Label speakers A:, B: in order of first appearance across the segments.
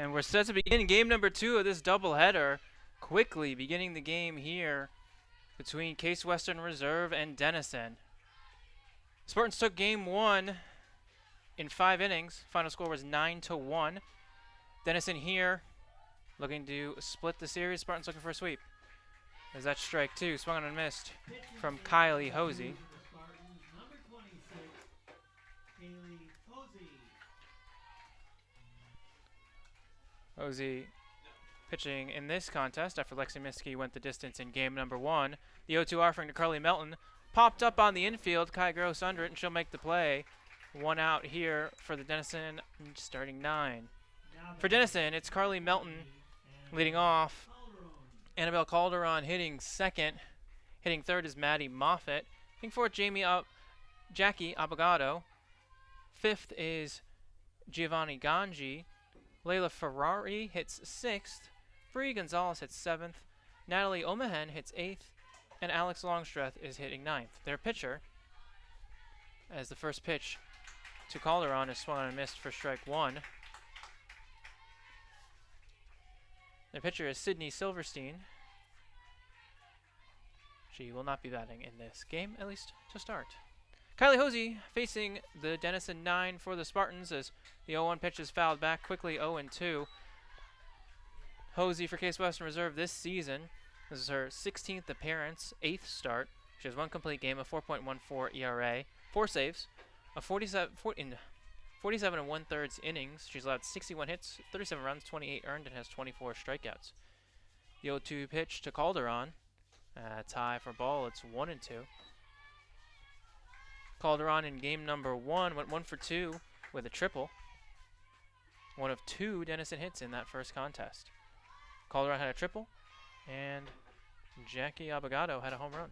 A: And we're set to begin game number 2 of this doubleheader. Quickly beginning the game here between Case Western Reserve and Denison. Spartans took game 1 in 5 innings. Final score was 9-1. Denison here looking to split the series. Spartans looking for a sweep. As that strike 2 swung on and missed from Kylie Hosey. Hosey pitching in this contest after Lexi Miskey went the distance in game number 1. The 0-2 offering to Carly Melton. Popped up on the infield. Kai Gross under it, and she'll make the play. 1 out here for the Denison starting 9. For Denison, it's Carly Melton leading off. Annabelle Calderon hitting second. Hitting third is Maddie Moffitt. Hitting fourth, Jackie Abogado. Fifth is Giovanni Ganji. Layla Ferrari hits 6th. Bree Gonzalez hits 7th. Natalie Omahen hits 8th. And Alex Longstreth is hitting 9th. Their pitcher, as the first pitch to Calderon, is swung on and missed for strike 1. Their pitcher is Sydney Silverstein. She will not be batting in this game, at least to start. Kylie Hosey facing the Denison 9 for the Spartans as the 0-1 pitch is fouled back quickly. 0-2. Hosey for Case Western Reserve this season. This is her 16th appearance, 8th start. She has 1 complete game, a 4.14 ERA, 4 saves, a 47 and 1/3 innings. She's allowed 61 hits, 37 runs, 28 earned, and has 24 strikeouts. The 0-2 pitch to Calderon. Tie for ball. It's 1-2. Calderon in game number 1 went 1 for 2 with a triple. 1 of 2 Denison hits in that first contest. Calderon had a triple, and Jackie Abogado had a home run.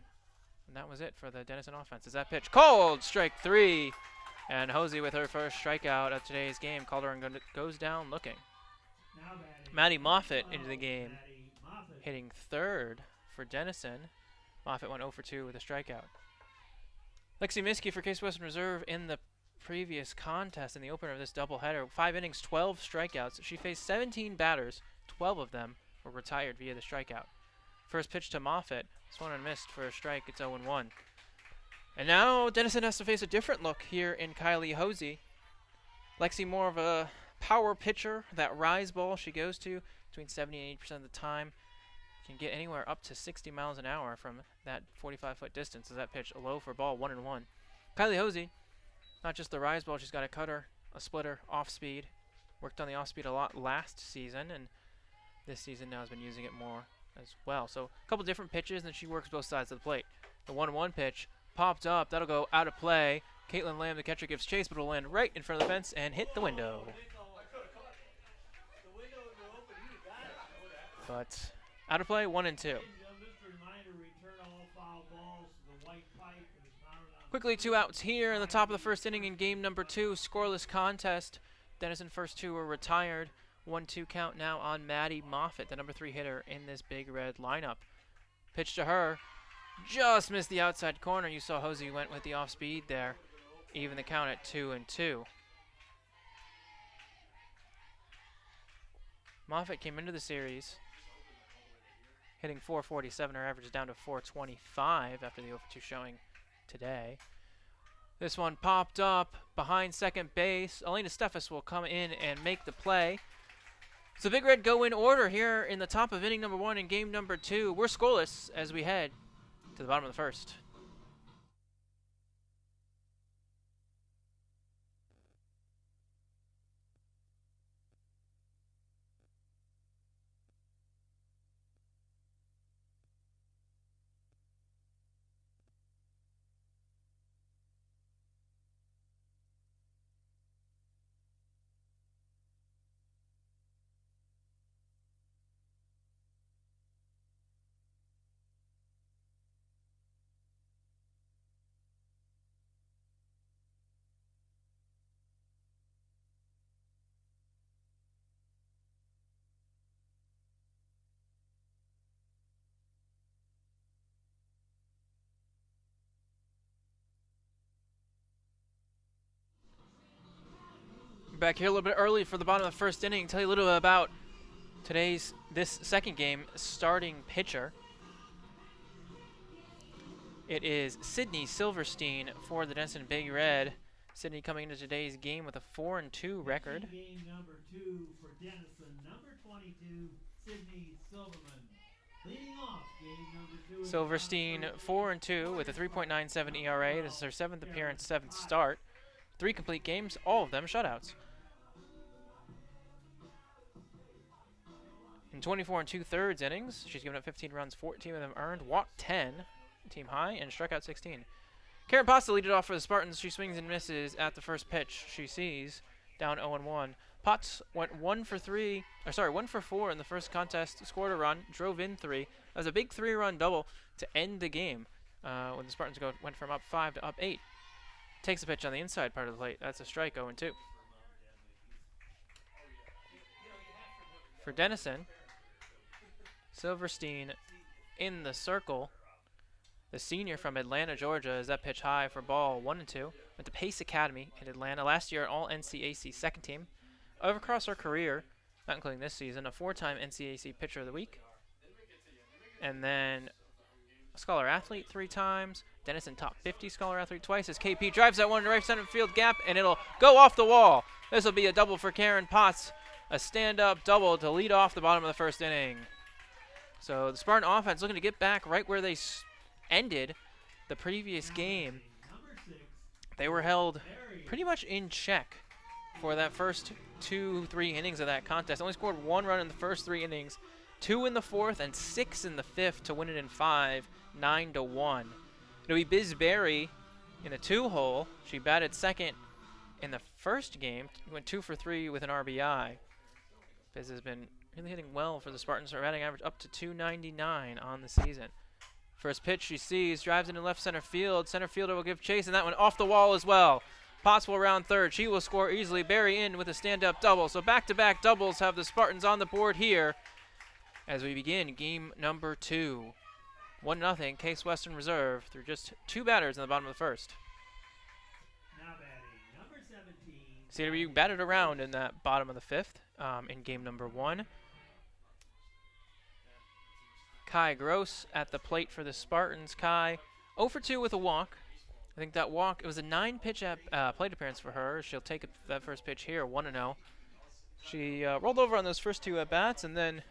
A: And that was it for the Denison offense. Is that pitch called? Strike 3. And Hosey with her first strikeout of today's game. Calderon goes down looking. Maddie Moffitt into the game, hitting third for Denison. Moffitt went 0 for 2 with a strikeout. Lexi Miskey for Case Western Reserve in the previous contest in the opener of this doubleheader. 5 innings, 12 strikeouts. She faced 17 batters. 12 of them were retired via the strikeout. First pitch to Moffitt. Swung and missed for a strike. It's 0-1. And now Denison has to face a different look here in Kylie Hosey. Lexi more of a power pitcher. That rise ball she goes to between 70 and 80% of the time. Can get anywhere up to 60 miles an hour from that 45-foot distance. As that pitch low for ball, 1-1. Kylie Hosey, not just the rise ball, she's got a cutter, a splitter, off speed. Worked on the off speed a lot last season, and this season now has been using it more as well. So a couple different pitches, and she works both sides of the plate. The 1-1 pitch popped up. That'll go out of play. Caitlin Lamb, the catcher, gives chase, but it'll land right in front of the fence and hit the window. But out of play, 1-2. Quickly 2 outs here in the top of the first inning in game number 2. Scoreless contest. Denison first 2 were retired. 1-2 count now on Maddie Moffitt, the number 3 hitter in this big red lineup. Pitch to her. Just missed the outside corner. You saw Hosey went with the off speed there. Even the count at 2-2. Moffitt came into the series hitting .447. Her average is down to .425 after the 0 for 2 showing today. This one popped up behind second base. Elena Steffes will come in and make the play. So Big Red go in order here in the top of inning number 1 and game number 2. We're scoreless as we head to the bottom of the first. back here a little bit early for the bottom of the first inning. Tell you a little bit about this second game starting pitcher. It is Sydney Silverstein for the Denison Big Red. Sydney coming into today's game with a 4-2 record.
B: Game number 2 for Denison, number 22, Sydney Silverman. Leading off game number 2.
A: Silverstein 4-2 with a 3.97 ERA. This is her 7th appearance, 7th start. 3 complete games, all of them shutouts. In 24 2/3 innings, she's given up 15 runs, 14 of them earned, walked 10, team high, and struck out 16. Karen Potts lead it off for the Spartans. She swings and misses at the first pitch. She sees down 0-1. Potts went 1 for 4 in the first contest, scored a run, drove in 3. That was a big 3-run double to end the game when the Spartans went from up 5 to up 8. Takes a pitch on the inside part of the plate. That's a strike, 0-2. For Denison, Silverstein in the circle. The senior from Atlanta, Georgia, is that pitch high for ball 1-2. Went to Pace Academy in Atlanta. Last year, all NCAC second team. Across her career, not including this season, a 4-time NCAC Pitcher of the Week. And then a Scholar Athlete 3 times. Denison top 50 Scholar Athlete twice as KP drives that one to right center field gap, and it'll go off the wall. This will be a double for Karen Potts. A stand-up double to lead off the bottom of the first inning. So the Spartan offense looking to get back right where they ended the previous game. They were held pretty much in check for that first 2-3 innings of that contest. Only scored 1 run in the first 3 innings, 2 in the 4th, and 6 in the 5th to win it in 5, 9-1. It'll be Biz Berry in a 2-hole. She batted second in the first game, went 2 for 3 with an RBI. Biz has been really hitting well for the Spartans. Her batting average up to 299 on the season. First pitch she sees, drives into left center field. Center fielder will give chase, and that one off the wall as well. Potts will round third. She will score easily. Barry in with a stand-up double. So back-to-back doubles have the Spartans on the board here as we begin game number 2. 1-0 Case Western Reserve through just 2 batters in the bottom of the first.
B: Now batting, number 17.
A: CWRU batted around in that bottom of the 5th in game number 1. Kai Gross at the plate for the Spartans. Kai 0 for 2 with a walk. I think that walk, it was a 9-pitch plate appearance for her. She'll take that first pitch here, 1-0. She rolled over on those first 2 at-bats and then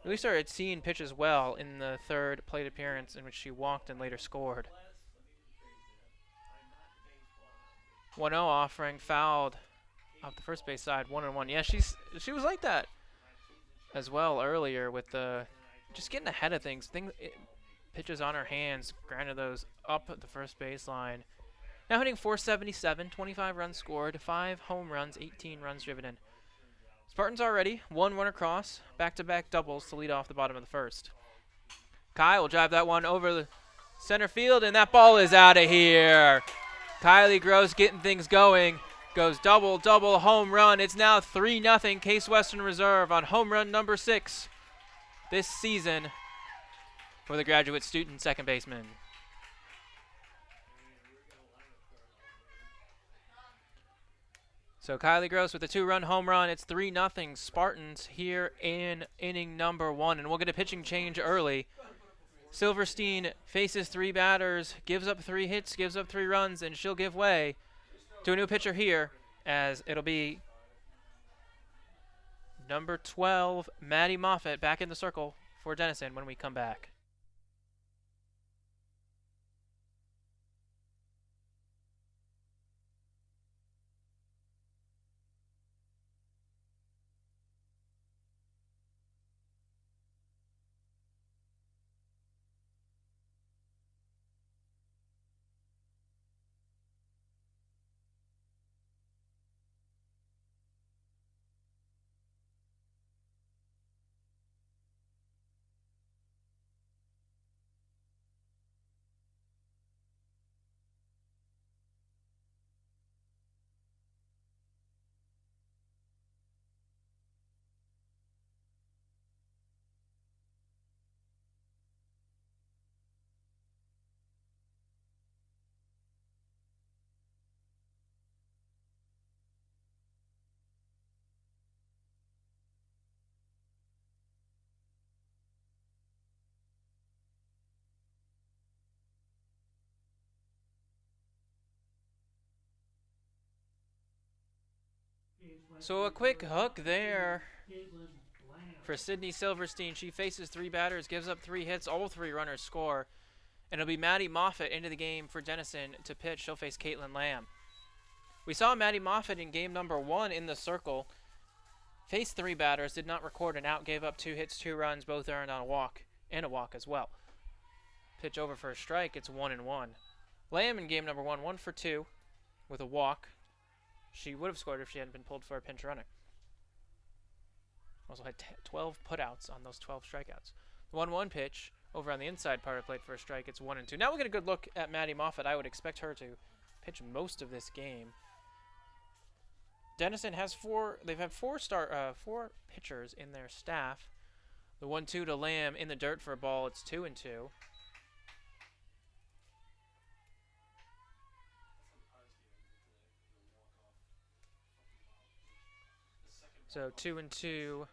A: really started seeing pitches well in the 3rd plate appearance in which she walked and later scored. 1-0 offering, fouled off the first base side, 1-1. Yeah, she was like that as well earlier with the just getting ahead of things. Pitches on her hands, grounded those up at the first baseline. Now hitting .477, 25 runs scored, 5 home runs, 18 runs driven in. Spartans are ready, 1 run across, back-to-back doubles to lead off the bottom of the first. Kai will drive that one over the center field, and that ball is out of here. Kylie Gross getting things going. Goes double, home run. It's now 3-0 Case Western Reserve on home run number 6 this season for the graduate student second baseman. So Kylie Gross with a 2-run home run. It's 3-0 Spartans here in inning number 1. And we'll get a pitching change early. Silverstein faces 3 batters, gives up 3 hits, gives up 3 runs, and she'll give way to a new pitcher here as it'll be number 12, Maddie Moffitt, back in the circle for Denison when we come back. So a quick hook there
B: Caitlin Lamb.
A: for Sydney Silverstein. She faces 3 batters, gives up 3 hits, all 3 runners score. And it'll be Maddie Moffitt into the game for Denison to pitch. She'll face Caitlin Lamb. We saw Maddie Moffitt in game number 1 in the circle. Faced 3 batters, did not record an out, gave up 2 hits, 2 runs, both earned on a walk, and a walk as well. Pitch over for a strike, it's 1-1. Lamb in game number 1, 1 for 2 with a walk. She would have scored if she hadn't been pulled for a pinch runner. Also had 12 putouts on those 12 strikeouts. The 1-1 pitch over on the inside part of the plate for a strike, it's 1-2. Now we'll get a good look at Maddie Moffitt. I would expect her to pitch most of this game. Denison has 4. They've had 4 pitchers in their staff. The 1-2 to Lamb in the dirt for a ball. It's 2-2. So 2-2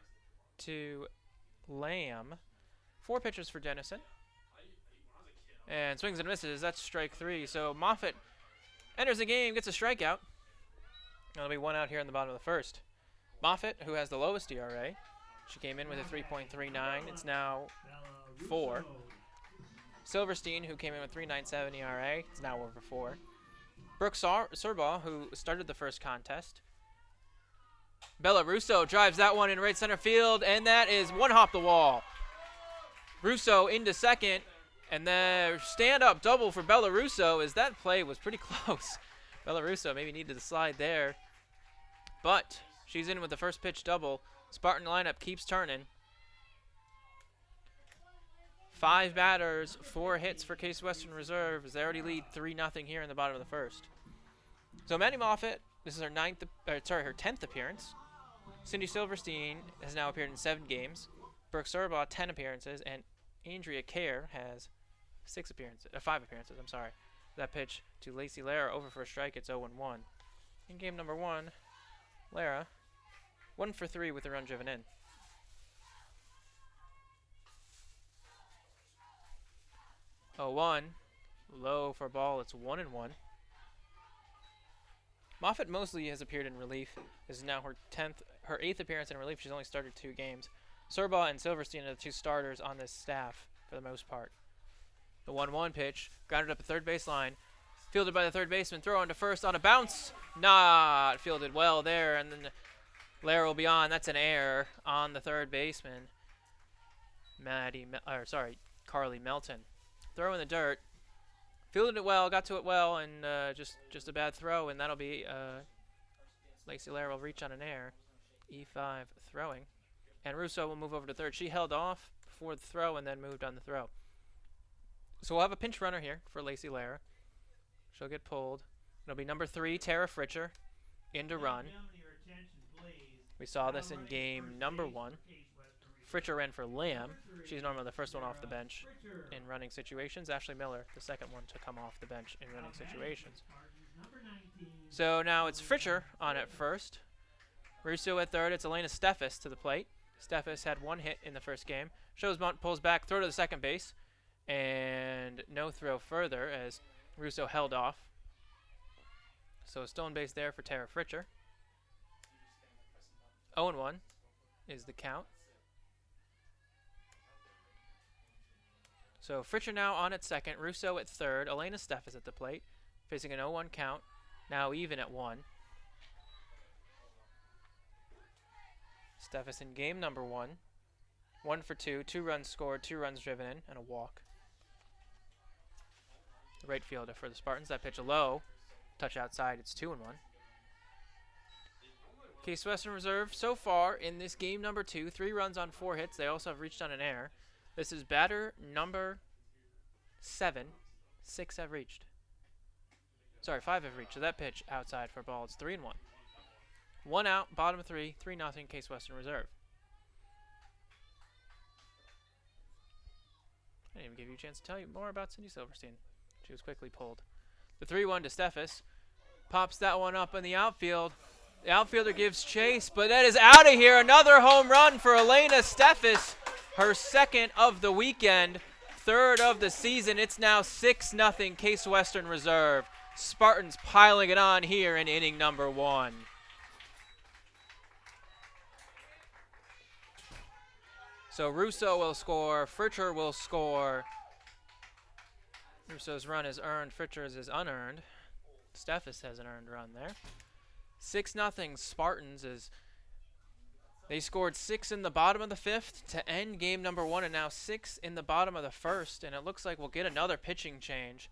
A: to Lamb. 4 pitchers for Denison. And swings and misses. That's strike 3. So Moffitt enters the game, gets a strikeout. There'll be 1 out here in the bottom of the first. Moffitt, who has the lowest ERA. She came in with a 3.39. It's now 4. Silverstein, who came in with 3.97 ERA. It's now over 4. Brooke Surbaugh, who started the first contest. Bella Russo drives that one in right center field, and that is 1 hop the wall. Russo into second, and the stand-up double for Bella Russo as that play was pretty close. Bella Russo maybe needed to slide there, but she's in with the first pitch double. Spartan lineup keeps turning. 5 batters, 4 hits for Case Western Reserve as they already lead 3-0 here in the bottom of the first. So Maddie Moffitt, this is her 10th appearance. Cindy Silverstein has now appeared in 7 games. Brooke Surbaugh, 10 appearances, and Andrea Kerr has 5 appearances. I'm sorry. That pitch to Lacey Lara over for a strike. It's 0-1. In game number 1, Lara 1 for 3 with a run driven in. 0-1, low for a ball. It's 1-1. Moffitt mostly has appeared in relief. This is now her 8th appearance in relief. She's only started 2 games. Surbaugh and Silverstein are the 2 starters on this staff for the most part. The 1-1 pitch, grounded up at third base line, fielded by the third baseman, throw on to first on a bounce, not fielded well there, and then Lara will be on. That's an error on the third baseman, Carly Melton. Throw in the dirt, fielded it well, got to it well, and just a bad throw, and that'll be Lacey Lara will reach on an error. E5 throwing, and Russo will move over to third. She held off before the throw and then moved on the throw. So we'll have a pinch runner here for Lacey Lara. She'll get pulled. It'll be number 3, Tara Fritcher, in to run. We saw this in game number 1. Fritcher ran for Lamb. She's normally the first one off the bench in running situations. Ashley Miller, the second one to come off the bench in running situations. So now it's Fritcher on at first. Russo at third. It's Elena Steffes to the plate. Steffes had 1 hit in the first game. Showsbunt pulls back, throw to the second base. And no throw further as Russo held off. So a stolen base there for Tara Fritcher. 0-1 is the count. So Fritcher now on at second, Russo at third, Elena Steffes at the plate, facing an 0-1 count, now even at 1. Steffes in game number 1. 1 for 2, 2 runs scored, 2 runs driven in, and a walk. The right fielder for the Spartans. That pitch a low. Touch outside. It's 2-1. Case Western Reserve so far in this game number 2, 3 runs on 4 hits. They also have reached on an error. This is batter number 7. 6 have reached. Sorry, 5 have reached. So that pitch outside for a ball. It's 3-1. 1 out, bottom of 3, 3-0 Case Western Reserve. I didn't even give you a chance to tell you more about Cindy Silverstein. She was quickly pulled. The 3-1 to Steffes. Pops that one up in the outfield. The outfielder gives chase, but that is out of here. Another home run for Elena Steffes. Her 2nd of the weekend, 3rd of the season. It's now 6-0 Case Western Reserve. Spartans piling it on here in inning number 1. So Russo will score, Fritcher will score. Russo's run is earned, Fritcher's is unearned. Steffes has an earned run there. 6-0 Spartans is they scored 6 in the bottom of the 5th to end game number 1, and now 6 in the bottom of the 1st, and it looks like we'll get another pitching change.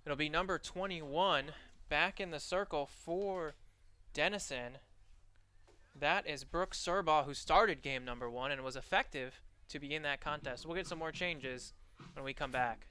A: It'll be number 21 back in the circle for Denison. That is Brooke Serbaugh, who started game number 1 and was effective to begin that contest. We'll get some more changes when we come back.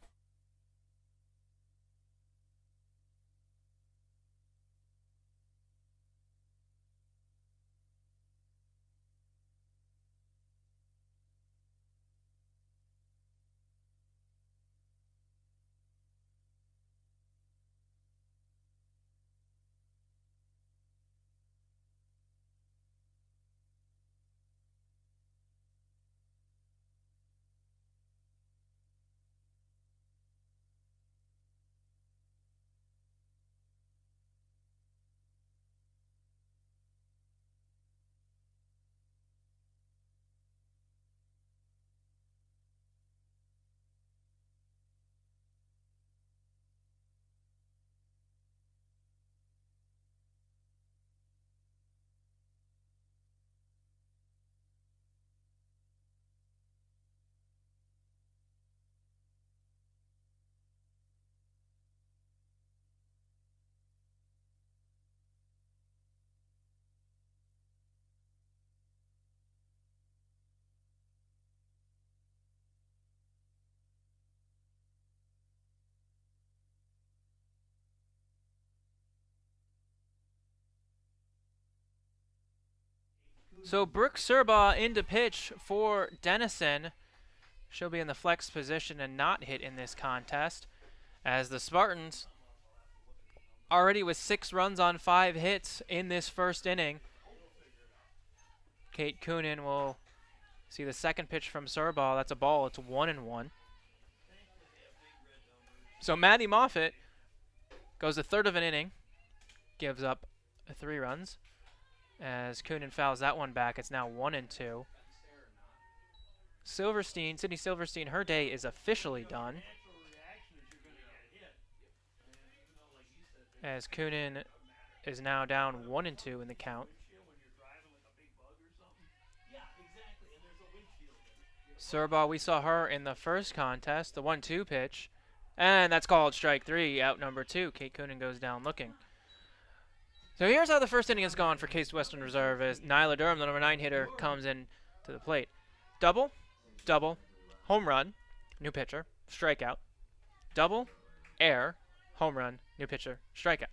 A: So Brooke Serbaugh into pitch for Denison. She'll be in the flex position and not hit in this contest, as the Spartans already with 6 runs on 5 hits in this first inning. Kate Coonan will see the second pitch from Serbaugh. That's a ball. It's 1-1. So Maddie Moffitt goes a third of an inning, gives up 3 runs. As Coonan fouls that one back, it's now 1-2. Silverstein, Sydney Silverstein, her day is officially done. As Coonan is now down 1-2 in the count. Serbaugh, we saw her in the first contest, the 1-2 pitch. And that's called strike 3, out number 2. Kate Coonan goes down looking. So here's how the first inning has gone for Case Western Reserve as Nyla Durham, the number 9 hitter, comes in to the plate. Double, double, home run, new pitcher, strikeout. Double, air, home run, new pitcher, strikeout.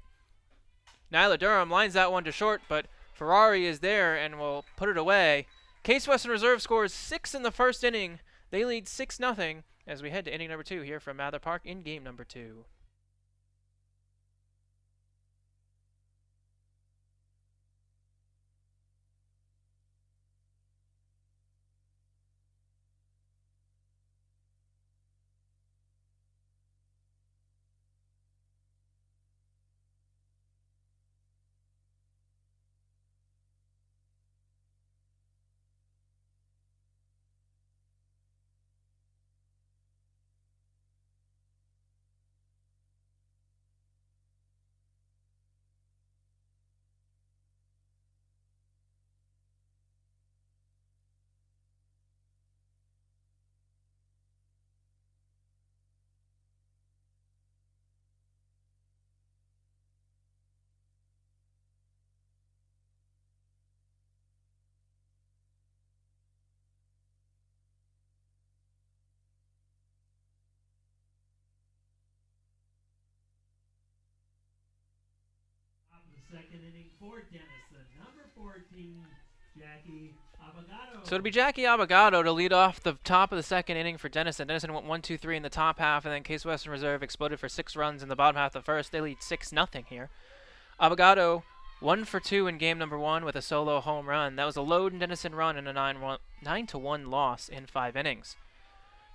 A: Nyla Durham lines that one to short, but Ferrari is there and will put it away. Case Western Reserve scores 6 in the first inning. They lead 6-0 as we head to inning number 2 here from Mather Park in game number 2.
B: Second inning for Denison, number 14, Jackie Abogado.
A: So it'll be Jackie Abogado to lead off the top of the second inning for Denison. Denison went 1-2-3 in the top half, and then Case Western Reserve exploded for 6 runs in the bottom half of the first. They lead 6-0 here. Abogado 1 for 2 in game number 1 with a solo home run. That was a Loud Denison run and a 9-1 loss in 5 innings.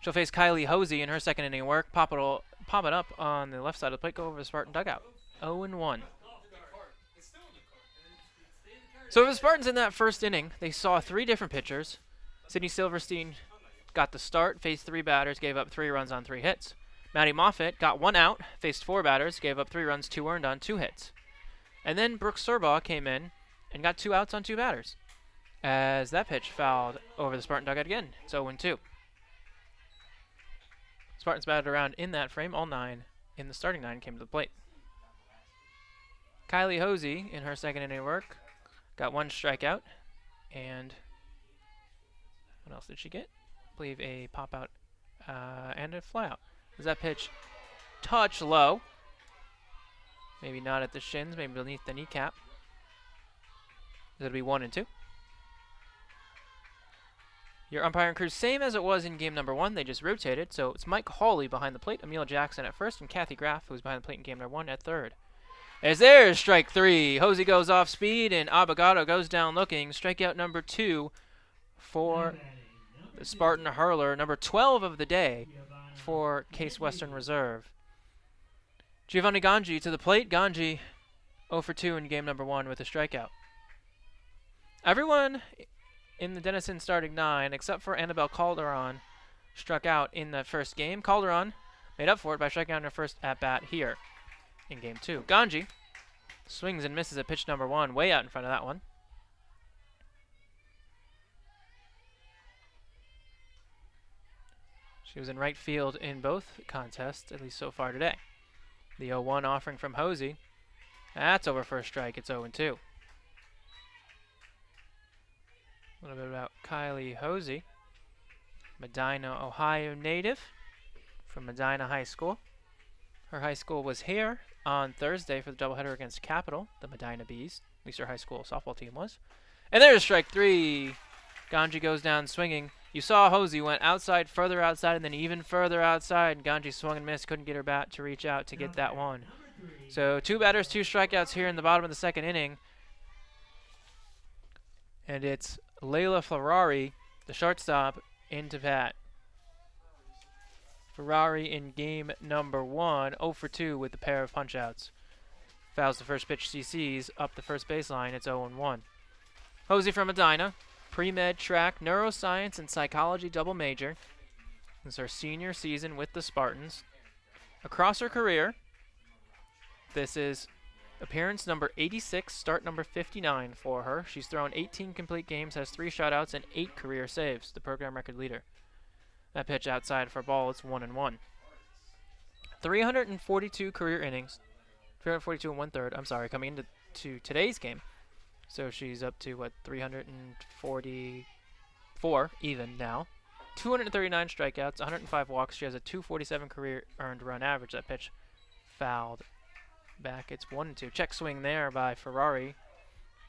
A: She'll face Kylie Hosey in her second inning work. Pop it up on the left side of the plate, go over the Spartan dugout. 0-1. So for the Spartans in that first inning, they saw 3 different pitchers. Sydney Silverstein got the start, faced 3 batters, gave up 3 runs on 3 hits. Maddie Moffitt got 1 out, faced 4 batters, gave up 3 runs, 2 earned on 2 hits. And then Brooks Surbaugh came in and got 2 outs on 2 batters, as that pitch fouled over the Spartan dugout again. It's 0-2. Spartans batted around in that frame. All 9 in the starting 9 came to the plate. Kylie Hosey, in her second inning of work, got 1 strikeout. And what else did she get? I believe a pop-out and a fly-out. Does that pitch touch low? Maybe not at the shins, maybe beneath the kneecap. It'll be 1-2. Your umpiring crew, same as it was in game number 1. They just rotated. So it's Mike Hawley behind the plate, Emil Jackson at first, and Kathy Graff, who's behind the plate in game number 1, at third. As there's strike 3. Hosey goes off speed, and Abogado goes down looking. Strikeout number 2 for the Spartan hurler, number 12 of the day for Case Western Reserve. Giovanni Ganji to the plate. Ganji 0 for 2 in game number 1 with a strikeout. Everyone in the Denison starting 9, except for Annabelle Calderon, struck out in the first game. Calderon made up for it by striking out in her first at-bat here in game 2. Ganji swings and misses at pitch number 1, way out in front of that one. She was in right field in both contests, at least so far today. The 0-1 offering from Hosey. That's over for a strike. It's 0-2. A little bit about Kylie Hosey, Medina, Ohio native from Medina High School. Her high school was here on Thursday for the doubleheader against Capital, the Medina Bees. At least her high school softball team was. And there's strike 3. Ganji goes down swinging. You saw Hosey went outside, further outside, and then even further outside. Ganji swung and missed, couldn't get her bat to reach out to get that one. So 2 batters, 2 strikeouts here in the bottom of the second inning. And it's Layla Ferrari, the shortstop, into bat. Ferrari in game number 1, 0 for 2 with a pair of punch-outs. Fouls the first pitch, CC's up the first baseline. It's 0-1. Hosey from Medina, pre-med track, neuroscience, and psychology double major. This is her senior season with the Spartans. Across her career, this is appearance number 86, start number 59 for her. She's thrown 18 complete games, has 3 shutouts, and 8 career saves, the program record leader. That pitch outside for a ball, it's 1-1. 342 career innings, 342 and 1/3, I'm sorry, coming into today's game. So she's up to, what, 344 even now. 239 strikeouts, 105 walks. She has a 247 career earned run average. That pitch fouled back. It's 1-2. Check swing there by Ferrari.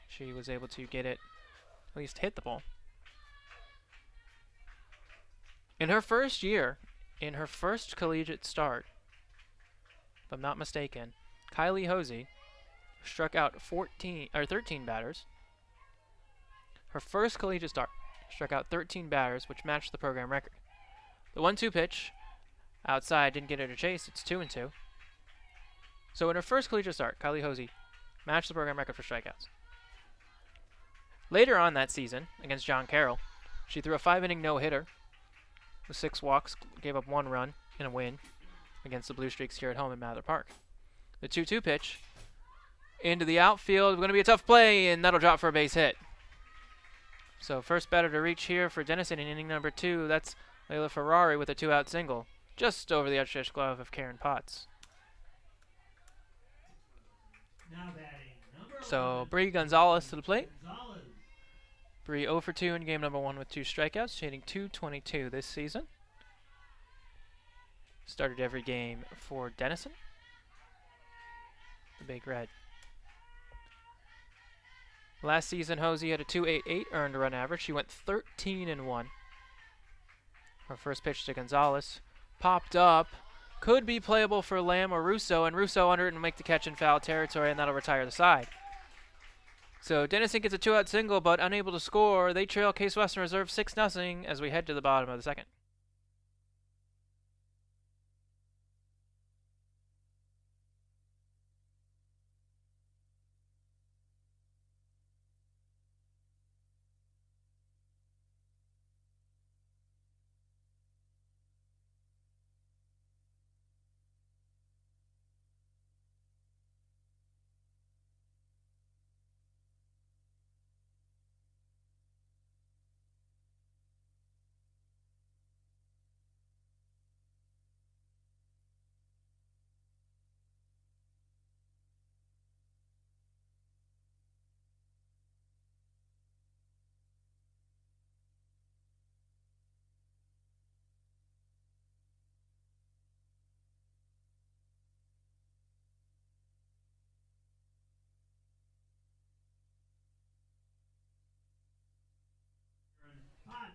A: She was able to get it, at least hit the ball. In her first year, in her first collegiate start, if I'm not mistaken, Kylie Hosey struck out 13 batters. Her first collegiate start, struck out 13 batters, which matched the program record. The 1-2 pitch outside didn't get her to chase. It's 2-2. So in her first collegiate start, Kylie Hosey matched the program record for strikeouts. Later on that season, against John Carroll, she threw a 5-inning no-hitter with 6 walks, gave up 1 run in a win against the Blue Streaks here at home in Mather Park. The 2-2 pitch into the outfield, going to be a tough play, and that'll drop for a base hit. So first batter to reach here for Denison in inning number 2. That's Layla Ferrari with a 2-out single, just over the outstretched glove of Karen Potts.
B: Now batting, number
A: So
B: 11,
A: Bree Gonzalez to the plate.
B: Gonzalez.
A: Bree 0 for 2 in game number 1 with 2 strikeouts, hitting .222 this season. Started every game for Denison, the Big Red. Last season, Hosey had a .288 earned run average. She went 13-1. Her first pitch to Gonzalez popped up. Could be playable for Lamb or Russo, and Russo under it and make the catch in foul territory, and that'll retire the side. So Denison gets a 2-out single, but unable to score. They trail Case Western Reserve 6-0 as we head to the bottom of the second.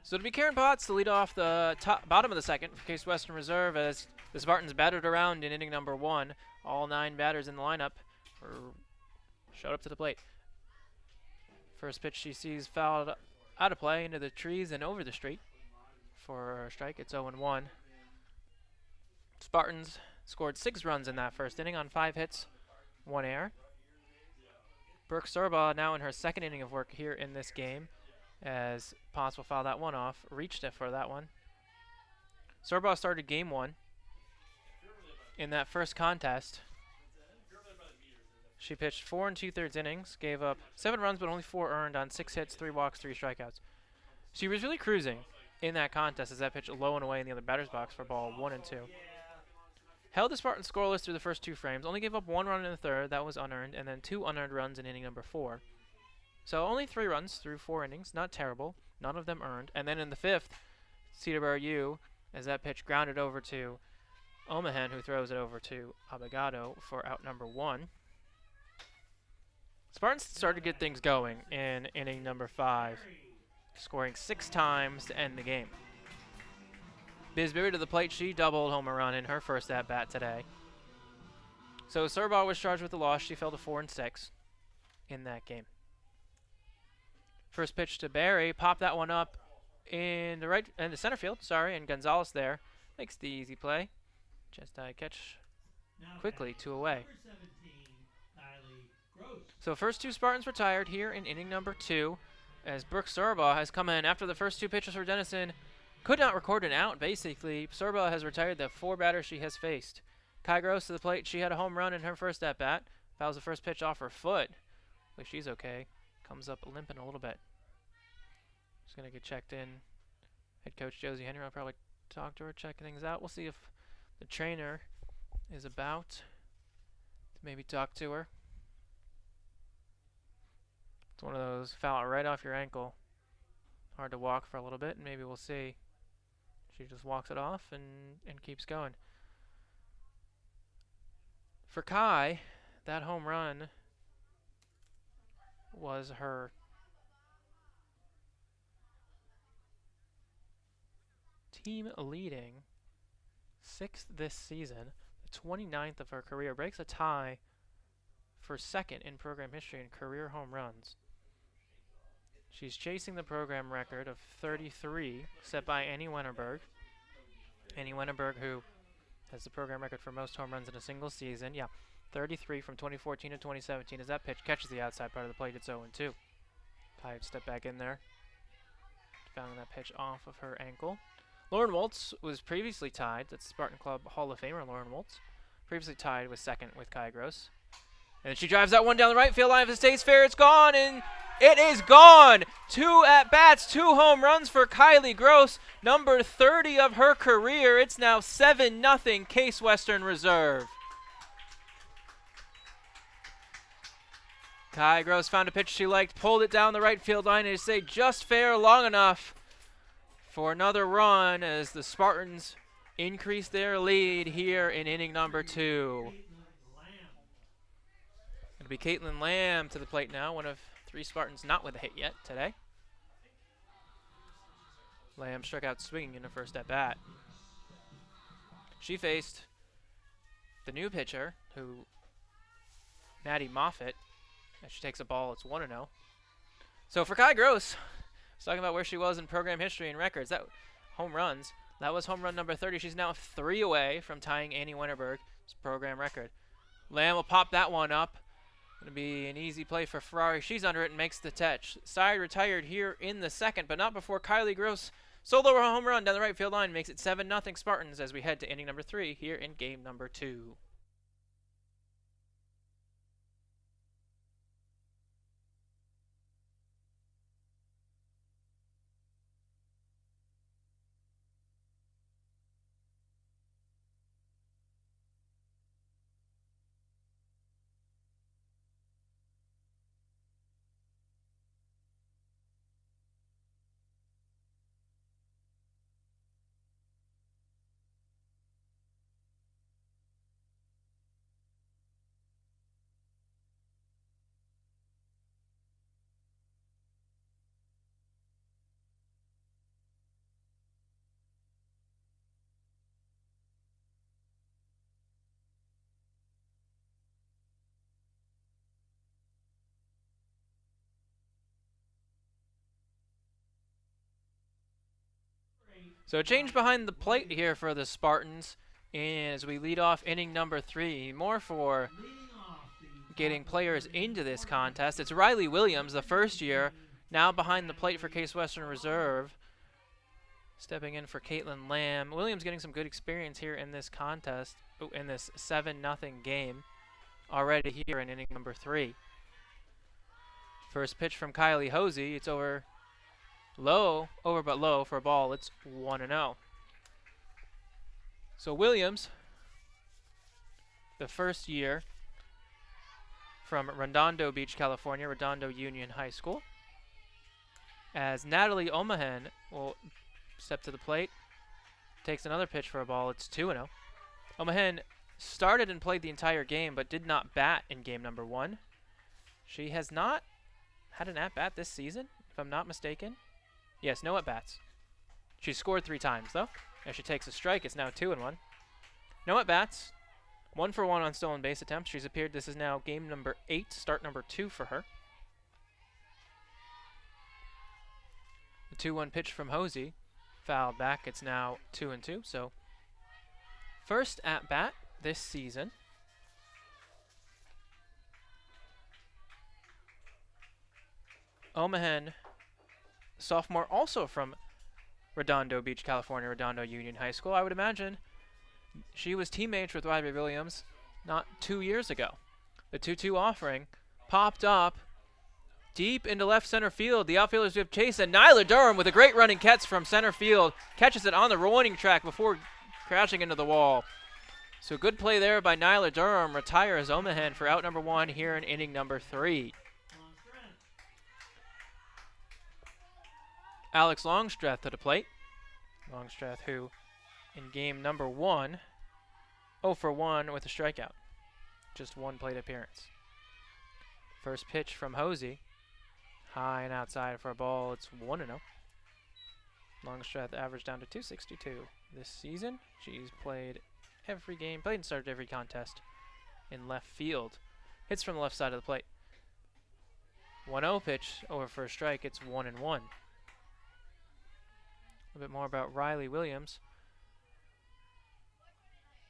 A: So it'll be Karen Potts to lead off the bottom of the second for Case Western Reserve as the Spartans battered around in inning number 1. All 9 batters in the lineup showed up to the plate. First pitch she sees fouled out of play into the trees and over the street for a strike. It's 0-1. Spartans scored 6 runs in that first inning on 5 hits, 1 error. Brooke Surbaugh now in her second inning of work here in this game, as Potts will foul that one off. Reached it for that one. Surbaugh started game 1 in that first contest. She pitched 4 2/3 innings, gave up 7 runs but only 4 earned on 6 hits, 3 walks, 3 strikeouts. She was really cruising in that contest as that pitch low and away in the other batter's box for ball 1 and 2. Held the Spartans scoreless through the first 2 frames, only gave up 1 run in the third, that was unearned, and then 2 unearned runs in inning number 4. So only 3 runs through 4 innings, not terrible, none of them earned. And then in the 5th, CWRU, as that pitch grounded over to Omahen, who throws it over to Abogado for out number 1. Spartans started to get things going in inning number 5, scoring 6 times to end the game. Bisbee to the plate. She doubled home run in her first at-bat today. So Surbaugh was charged with the loss. She fell to 4 and 6 in that game. First pitch to Barry. Popped that one up in the center field. And Gonzalez there makes the easy play. Just catch quickly 2 away. So first 2 Spartans retired here in inning number 2, as Brooke Surbaugh has come in after the first 2 pitches for Denison. Could not record an out, basically. Surbaugh has retired the 4 batters she has faced. Kai Gross to the plate. She had a home run in her first at-bat. Fouls the first pitch off her foot. At least she's okay. Comes up limping a little bit. Just going to get checked in. Head coach Josie Henry will probably talk to her, check things out. We'll see if the trainer is about to maybe talk to her. It's one of those foul right off your ankle. Hard to walk for a little bit, and maybe we'll see. She just walks it off and keeps going. For Kai, that home run was her team leading 6th this season, the 29th of her career. Breaks a tie for 2nd in program history in career home runs. She's chasing the program record of 33 set by Annie Wennerberg. Annie Wennerberg, who has the program record for most home runs in a single season. 33 from 2014 to 2017. As that pitch catches the outside part of the plate, it's 0-2. Kai step back in there. Fouling that pitch off of her ankle. Lauren Woltz was previously tied. That's Spartan Club Hall of Famer Lauren Woltz. Previously tied with 2nd with Kai Gross. And she drives that one down the right field line. If it stays fair, it's gone, and it is gone. 2 at-bats, 2 home runs for Kylie Gross, number 30 of her career. It's now 7-0 Case Western Reserve. Kai Gross found a pitch she liked, pulled it down the right field line, and stayed just fair long enough for another run as the Spartans increase their lead here in inning number 2. It'll be Caitlin Lamb to the plate now, one of 3 Spartans not with a hit yet today. Lamb struck out swinging in her first at-bat. She faced the new pitcher, Maddie Moffitt. As she takes a ball, it's 1-0. So for Kai Gross, I was talking about where she was in program history and records. That home runs. That was home run number 30. She's now 3 away from tying Annie Wennerberg's program record. Lamb will pop that one up. Going to be an easy play for Ferrari. She's under it and makes the catch. Side retired here in the 2nd, but not before Kylie Gross solo home run down the right field line. Makes it 7-0 Spartans as we head to inning number 3 here in game number 2. So a change behind the plate here for the Spartans as we lead off inning number 3. More for getting players into this contest. It's Riley Williams, the first year, now behind the plate for Case Western Reserve. Stepping in for Caitlin Lamb. Williams getting some good experience here in this contest, in this 7-0 game already here in inning number 3. First pitch from Kylie Hosey. It's over but low for a ball. It's 1-0. So Williams, the first year from Redondo Beach, California, Redondo Union High School. As Natalie Omahen will step to the plate, takes another pitch for a ball. It's 2-0. Omahen started and played the entire game, but did not bat in game number 1. She has not had an at-bat this season, if I'm not mistaken. Yes, no at-bats. She scored 3 times, though. As she takes a strike, it's now 2-1. No at-bats. 1 for 1 on stolen base attempts. She's appeared. This is now game number 8, start number 2 for her. The 2-1 pitch from Hosey. Fouled back. It's now 2-2. So, first at-bat this season. Omahen, sophomore, also from Redondo Beach, California, Redondo Union High School. I would imagine she was teammates with Riley Williams not 2 years ago. The 2-2 offering popped up deep into left center field. The outfielders give chase, and Nyla Durham with a great running catch from center field catches it on the warning track before crashing into the wall. So good play there by Nyla Durham. Retires Omahen for out number 1 here in inning number 3. Alex Longstreth to the plate. Longstreth, who in game number 1, 0 for 1 with a strikeout. Just 1 plate appearance. First pitch from Hosey. High and outside for a ball. It's 1-0. Longstreth averaged down to 262 this season. She's played every game, played and started every contest in left field. Hits from the left side of the plate. 1-0 pitch over for a strike. It's 1-1. A bit more about Riley Williams,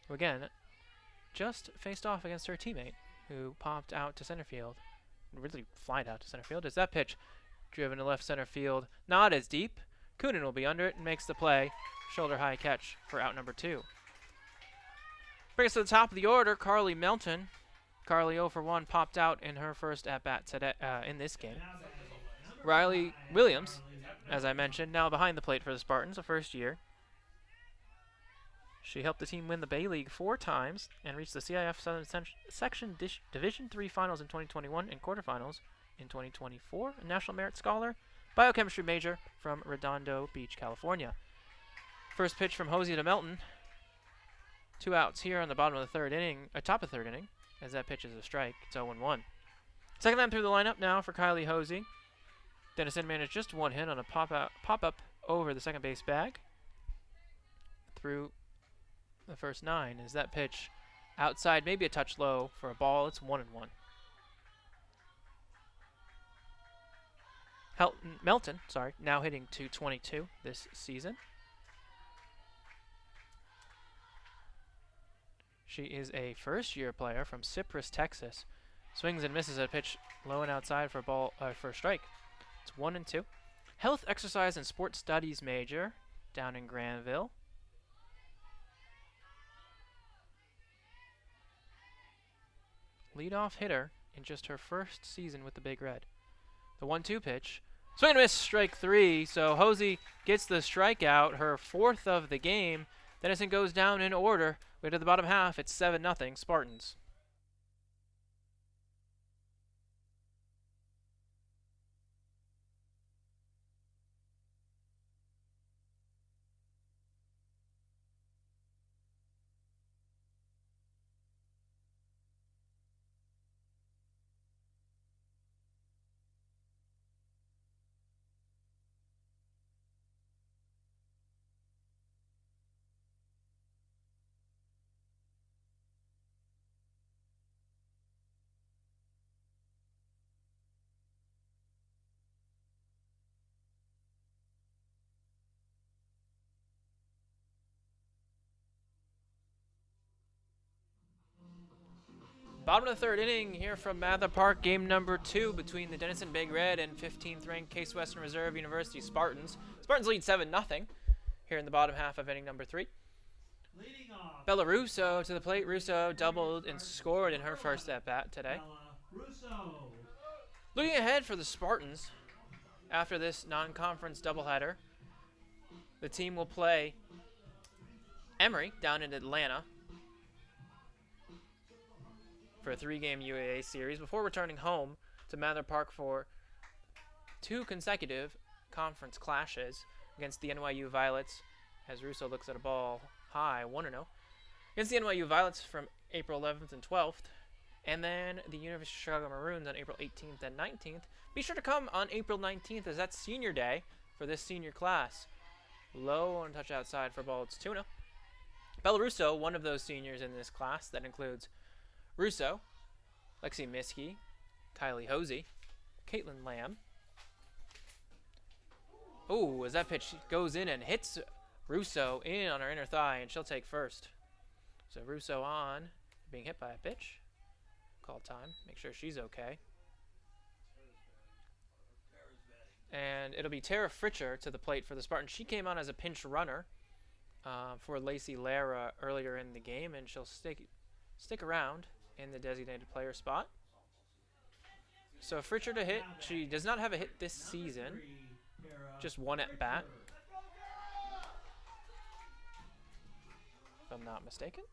A: who again just faced off against her teammate, who popped out to center field, really flied out to center field. As that pitch driven to left center field, not as deep. Coonan will be under it and makes the play. Shoulder high catch for out number 2. Bring us to the top of the order, Carly Melton. Carly 0 for 1 popped out in her first at bat today in this game. Riley Williams, as I mentioned, now behind the plate for the Spartans, a first year. She helped the team win the Bay League 4 times and reached the CIF Southern Section Division III Finals in 2021 and quarterfinals in 2024. A National Merit Scholar, biochemistry major from Redondo Beach, California. First pitch from Hosey to Melton. 2 outs here on the bottom of the 3rd inning, top of 3rd inning, as that pitch is a strike. It's 0-1. Second time through the lineup now for Kylie Hosey. Denison managed just 1 hit on a pop-up over the second base bag through the first 9. Is that pitch outside, maybe a touch low for a ball? It's 1-1. Melton, now hitting .222 this season. She is a first-year player from Cypress, Texas. Swings and misses a pitch low and outside for a ball for a strike. It's 1-2. Health, exercise, and sports studies major down in Granville. Leadoff hitter in just her first season with the Big Red. The 1-2 pitch. Swing and miss, strike 3. So Hosey gets the strikeout, her 4th of the game. Denison goes down in order. Way to the bottom half. It's 7-0 Spartans. Bottom of the third inning here from Mather Park, game number 2 between the Denison Big Red and 15th ranked Case Western Reserve University Spartans. Spartans lead 7-0 here in the bottom half of inning number 3.
B: Leading off,
A: Bella Russo to the plate. Russo doubled and scored in her first at-bat today.
B: Bella Russo.
A: Looking ahead for the Spartans, after this non-conference doubleheader, the team will play Emory down in Atlanta for a 3-game UAA series before returning home to Mather Park for 2 consecutive conference clashes against the NYU Violets, as Russo looks at a ball high, 1-0, against the NYU Violets from April 11th and 12th, and then the University of Chicago Maroons on April 18th and 19th. Be sure to come on April 19th, as that's senior day for this senior class. Low on touch outside for ball, it's 2-0. Bella Russo, one of those seniors in this class. That includes Russo, Lexi Miskey, Kylie Hosey, Caitlin Lamb. Oh, as that pitch goes in and hits Russo in on her inner thigh, and she'll take first. So Russo on, being hit by a pitch. Call time, make sure she's okay. And it'll be Tara Fritcher to the plate for the Spartans. She came on as a pinch runner for Lacey Lara earlier in the game, and she'll stick around in the designated player spot. So Fritcher to hit. She does not have a hit this season, just one at bat, if I'm not mistaken.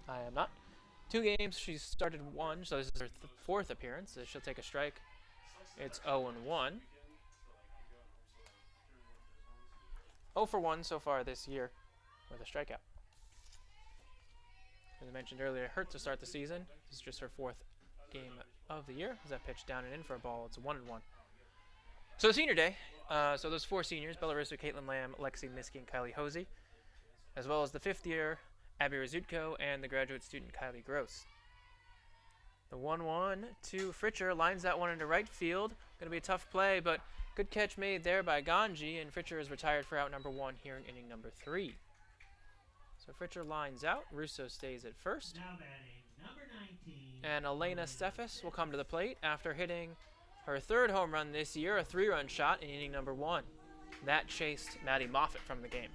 A: I am not. 2 games, she's started 1, so this is her 4th appearance. So she'll take a strike. It's 0-1. 0 for 1 so far this year with a strikeout. As I mentioned earlier, it hurt to start the season. This is just her 4th game of the year. As that pitch down and in for a ball, it's 1-1. So senior day, so those 4 seniors, Bella Russo, Caitlin Lamb, Lexi Miskey, and Kylie Hosey, as well as the 5th year, Abby Rizutko, and the graduate student, Kylie Gross. The 1-1 to Fritcher, lines that one into right field. Going to be a tough play, but good catch made there by Ganji, and Fritcher is retired for out number 1 here in inning number 3. So Fritcher lines out, Russo stays at first.
B: Now batting, number 19.
A: And Elena Steffes will come to the plate after hitting her 3rd home run this year, a 3-run shot in inning number 1. That chased Maddie Moffitt from the game.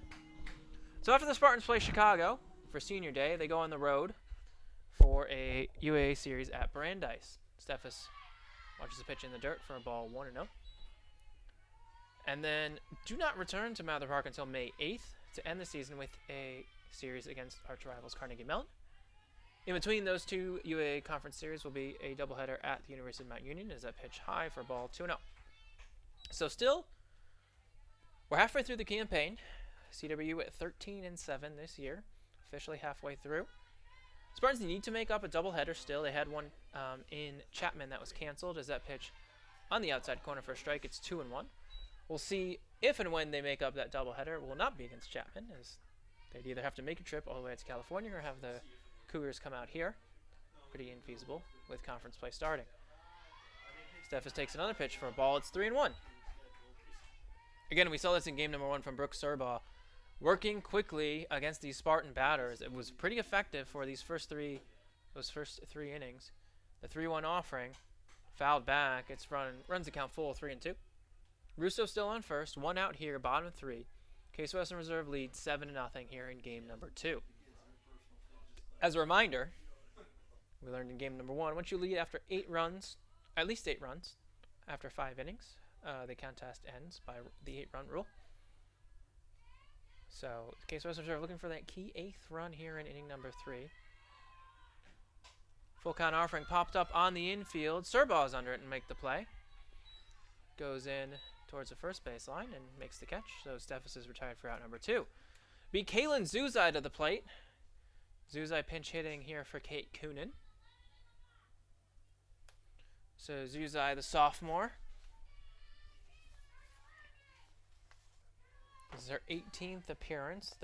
A: So after the Spartans play Chicago for senior day, they go on the road for a UAA series at Brandeis. Steffes watches the pitch in the dirt for a ball, 1-0. And then do not return to Mather Park until May 8th to end the season with a series against arch rivals Carnegie Mellon. In between those 2 UAA conference series will be a doubleheader at the University of Mount Union as that pitch high for a ball, 2-0. So still, we're halfway through the campaign. CWRU at 13-7 this year, officially halfway through. Spartans need to make up a doubleheader still. They had one in Chapman that was canceled as that pitch on the outside corner for a strike. It's 2-1. We'll see if and when they make up that doubleheader. It will not be against Chapman, as they'd either have to make a trip all the way out to California or have the Cougars come out here. Pretty infeasible with conference play starting. Steffes takes another pitch for a ball. It's 3-1. Again, we saw this in game number 1 from Brooke Serbaugh. Working quickly against these Spartan batters, it was pretty effective for those first three innings. The 3-1 offering, fouled back. It's runs the count full, 3-2. Russo still on first, 1 out here, bottom of 3. Case Western Reserve leads 7-0 here in game number 2. As a reminder, we learned in game number 1, once you lead after 8 runs, at least 8 runs, after 5 innings, the contest ends by the 8-run rule. So, Case Western Reserve looking for that key 8th run here in inning number 3. Full count offering popped up on the infield. Serbaugh's under it and make the play. Goes in towards the first baseline and makes the catch. So Steffes is retired for out number 2. Be Kaylin Zuzai to the plate. Zuzai pinch hitting here for Kate Coonan. So Zuzai, the sophomore. This is her 18th appearance.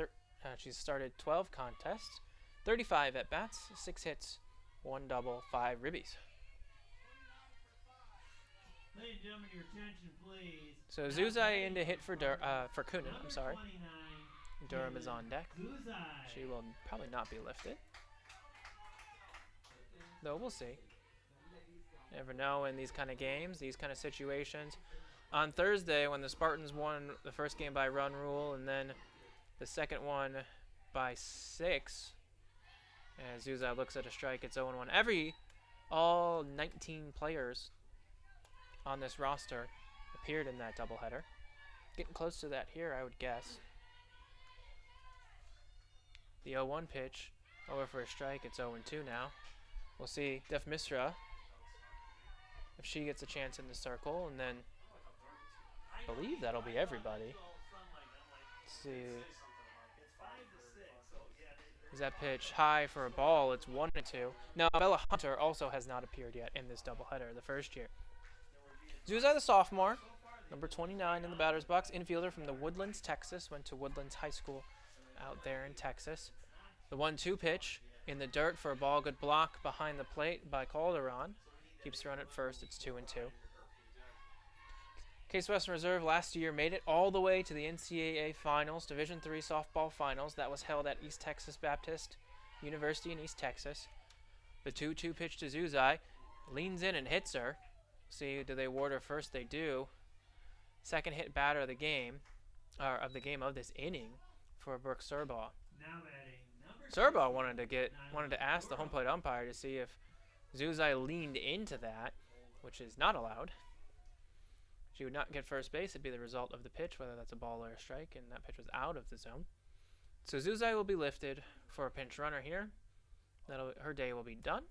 A: She's started 12 contests, 35 at-bats, 6 hits, 1 double, 5 ribbies.
B: Ladies and gentlemen, your attention, please.
A: So Zuzai in to hit for Coonan, I'm sorry. Durham is on deck. She will probably not be lifted. though we'll see. Never know in these kind of games, these kind of situations. On Thursday, when the Spartans won the first game by run rule and then the second one by 6, as Zuzai looks at a strike, it's 0-1. All 19 players on this roster appeared in that doubleheader. Getting close to that here, I would guess. The 0-1 pitch, over for a strike. It's 0-2 now. We'll see Def Misra if she gets a chance in the circle, and then I believe that'll be everybody. Let's see. Is that pitch high for a ball? It's 1-2. Now, Bella Hunter also has not appeared yet in this doubleheader, the first year. Zuzai, the sophomore, number 29 in the batter's box, infielder from the Woodlands, Texas, went to Woodlands High School out there in Texas. The 1-2 pitch in the dirt for a ball, good block behind the plate by Calderon. Keeps the run at first, it's 2-2. Case Western Reserve last year made it all the way to the NCAA Finals, Division III softball finals. That was held at East Texas Baptist University in East Texas. The 2-2 pitch to Zuzai, leans in and hits her. See, do they award her first? They do. Second hit batter of the game, of this inning for Brooke Serbaugh. Serbaugh wanted to ask the home plate umpire to see if Zuzai leaned into that, which is not allowed. She would not get first base. It'd be the result of the pitch, whether that's a ball or a strike, and that pitch was out of the zone. So Zuzai will be lifted for a pinch runner here. Her day will be done.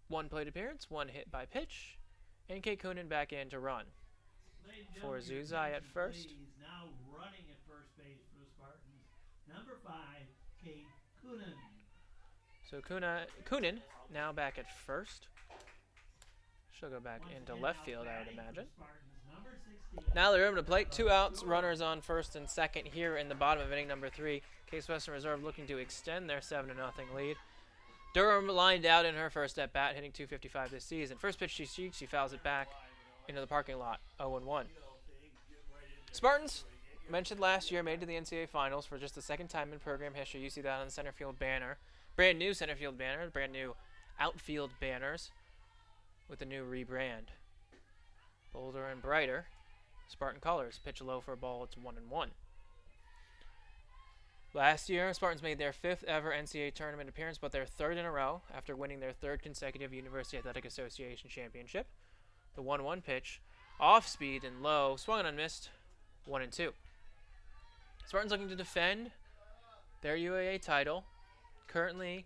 A: 1 plate appearance, 1 hit by pitch, and Kate Coonan back in to run. For Zuzai at first.
B: Now running at first base for the Spartans. Number 5, Kate Coonan.
A: So Coonan now back at first. She'll go back into left field, I would imagine. Now they're able to plate. 2 outs, runners on first and second here in the bottom of inning number 3. Case Western Reserve looking to extend their 7-0 lead. Durham lined out in her first at bat, hitting .255 this season. First pitch she fouls it back into the parking lot, 0-1. Spartans, mentioned last year, made to the NCAA Finals for just the second time in program history. You see that on the center field banner. Brand new center field banner, brand new outfield banners with the new rebrand. Bolder and brighter. Spartan colors. Pitch low for a ball. It's 1-1. Last year, Spartans made their 5th ever NCAA tournament appearance, but their 3rd in a row after winning their 3rd consecutive University Athletic Association championship. The 1-1 pitch, off speed and low, swung and unmissed, 1-2. Spartans looking to defend their UAA title, currently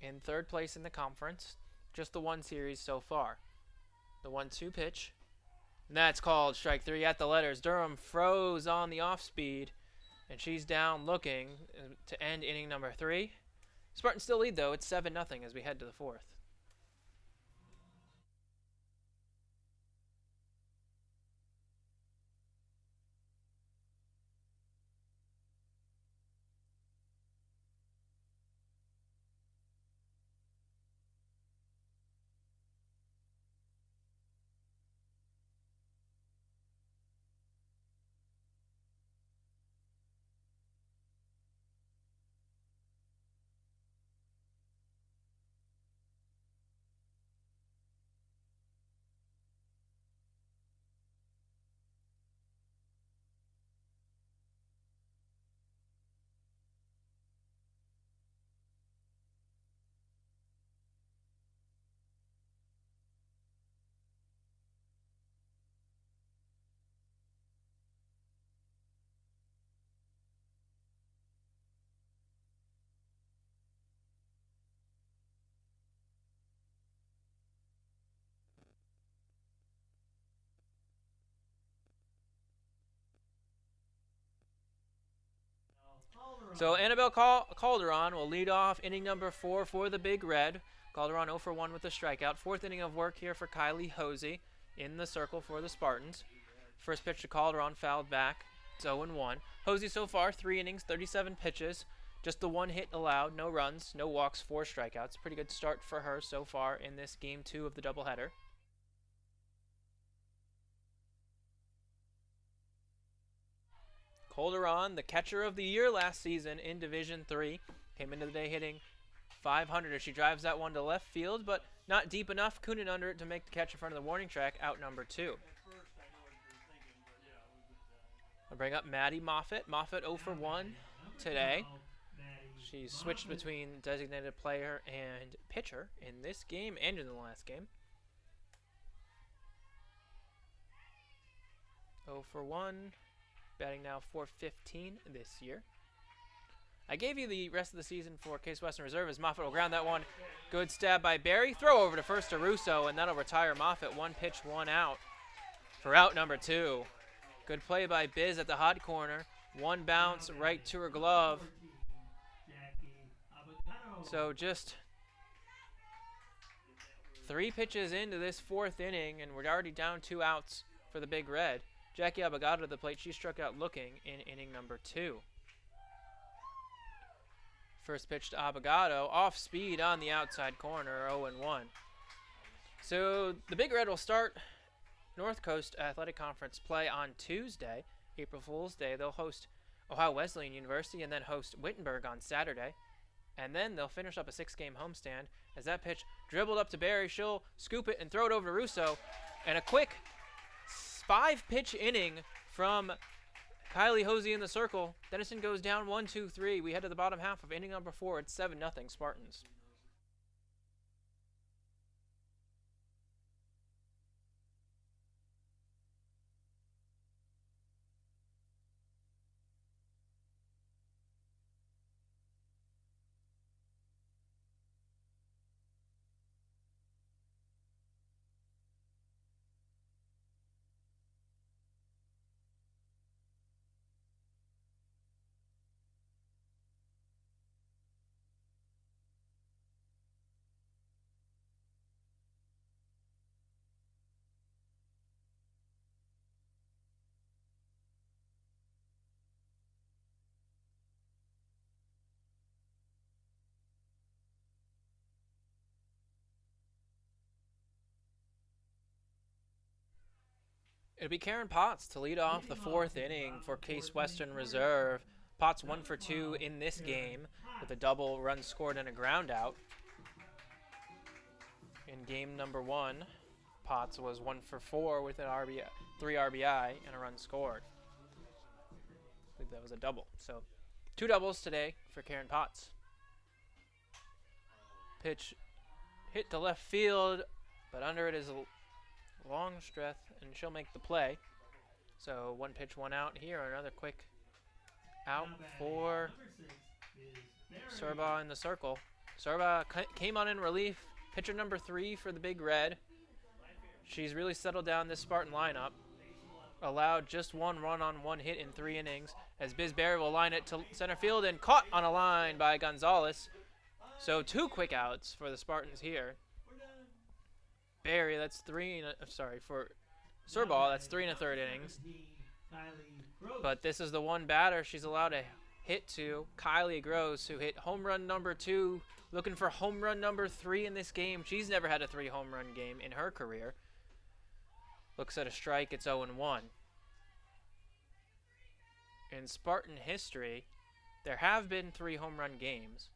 A: in 3rd place in the conference. Just the 1 series so far. The 1-2 pitch, and that's called strike 3 at the letters. Durham froze on the off speed, and she's down looking to end inning number 3. Spartans still lead, though. It's 7-0 as we head to the 4th. So Annabelle Calderon will lead off inning number 4 for the Big Red. Calderon 0 for 1 with a strikeout. 4th inning of work here for Kylie Hosey in the circle for the Spartans. First pitch to Calderon, fouled back. It's 0-1. Hosey so far, 3 innings, 37 pitches. Just the 1 hit allowed, no runs, no walks, 4 strikeouts. Pretty good start for her so far in this game 2 of the doubleheader. Calderon, the catcher of the year last season in Division III, came into the day hitting 500 as she drives that one to left field, but not deep enough. Coonan under it to make the catch in front of the warning track, out number 2. I'll bring up Maddie Moffitt. Moffitt 0 for 1 today. She's switched between designated player and pitcher in this game and in the last game. 0 for 1, batting now .415 this year. I gave you the rest of the season for Case Western Reserve as Moffitt will ground that one. Good stab by Barry. Throw over to first to Russo, and that'll retire Moffitt. 1 pitch, 1 out for out number 2. Good play by Biz at the hot corner. 1 bounce right to her glove. So just 3 pitches into this 4th inning, and we're already down 2 outs for the Big Red. Jackie Abogado to the plate. She struck out looking in inning number 2. First pitch to Abogado, off speed on the outside corner, 0-1. So the Big Red will start North Coast Athletic Conference play on Tuesday, April Fool's Day. They'll host Ohio Wesleyan University and then host Wittenberg on Saturday. And then they'll finish up a 6-game homestand as that pitch dribbled up to Barry. She'll scoop it and throw it over to Russo. And a quick 5-pitch inning from Kylie Hosey in the circle. Denison goes down 1-2-3. We head to the bottom half of inning number 4. It's 7-0 Spartans. It'll be Karen Potts to lead off the 4th inning for Case Western Reserve. Potts 1 for 2 in this game with a double, run scored, and a ground out. In game number 1, Potts was 1 for 4 with an RBI, 3 RBI and a run scored. I believe that was a double. So 2 doubles today for Karen Potts. Pitch hit to left field, but under it is a long stretch, and she'll make the play. So 1 pitch, 1 out here. Another quick out for Serba in the circle. Serba came on in relief. Pitcher number 3 for the Big Red. She's really settled down this Spartan lineup. Allowed just 1 run on 1 hit in 3 innings as Biz Barry will line it to center field and caught on a line by Gonzalez. So 2 quick outs for the Spartans here. Barry, that's 3 for Serball, that's 3 1/3 innings. But this is the one batter she's allowed to hit to, Kylie Gross, who hit home run number 2, looking for home run number 3 in this game. She's never had a 3 home run game in her career. Looks at a strike, it's 0-1. In Spartan history, there have been 3 home run games.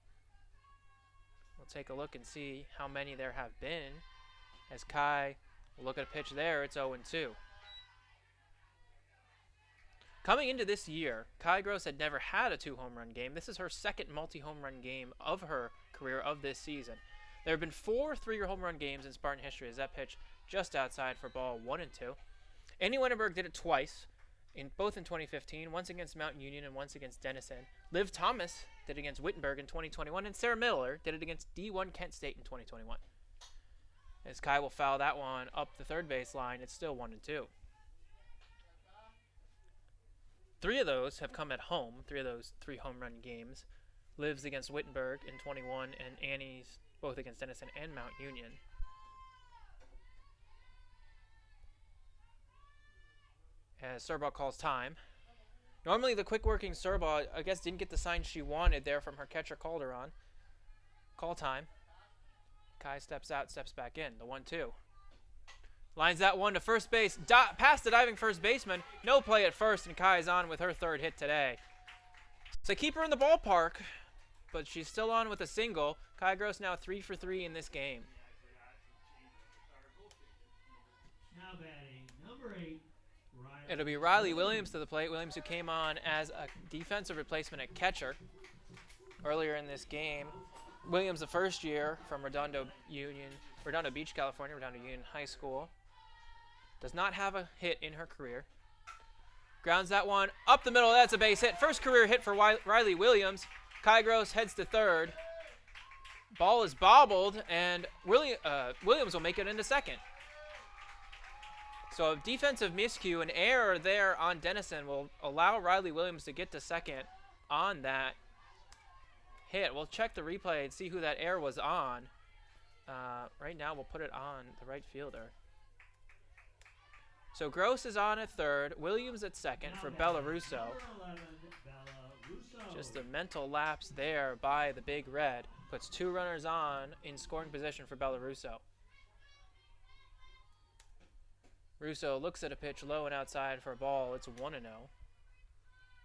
A: We'll take a look and see how many there have been. As Kai will look at a pitch there, it's 0-2. Coming into this year, Kai Gross had never had a 2 home run game. This is her 2nd multi-home run game of her career of this season. There have been 4 3-year home run games in Spartan history as that pitch just outside for ball 1-2. Annie Wennerberg did it twice, both in 2015, once against Mountain Union and once against Denison. Liv Thomas did it against Wittenberg in 2021, and Sarah Miller did it against D1 Kent State in 2021. As Kai will foul that one up the third base line, it's still 1-2. 3 of those have come at home, 3 of those 3 home run games. Liv's against Wittenberg in 21, and Annie's both against Denison and Mount Union. As Serba calls time. Normally the quick-working Serba, I guess, didn't get the sign she wanted there from her catcher Calderon. Call time. Kai steps out, steps back in. The 1-2. Lines that one to first base. Past the diving first baseman. No play at first, and Kai is on with her 3rd hit today. So keep her in the ballpark. but she's still on with a single. Kai Gross now 3 for 3 in this game.
B: Now batting number 8.
A: It'll be Riley Williams to the plate. Williams, who came on as a defensive replacement at catcher earlier in this game. Williams, the first year from Redondo Beach, California, Redondo Union High School. Does not have a hit in her career. Grounds that one up the middle. That's a base hit. First career hit for Riley Williams. Kai Gross heads to third. Ball is bobbled, and Williams will make it into second. So a defensive miscue, an error there on Denison will allow Riley Williams to get to second on that hit. We'll check the replay and see who that error was on. Right now, we'll put it on the right fielder. So Gross is on at third, Williams at second for Bella Russo. Just a mental lapse there by the Big Red. Puts 2 runners on in scoring position for Bella Russo. Russo looks at a pitch low and outside for a ball. It's 1-0.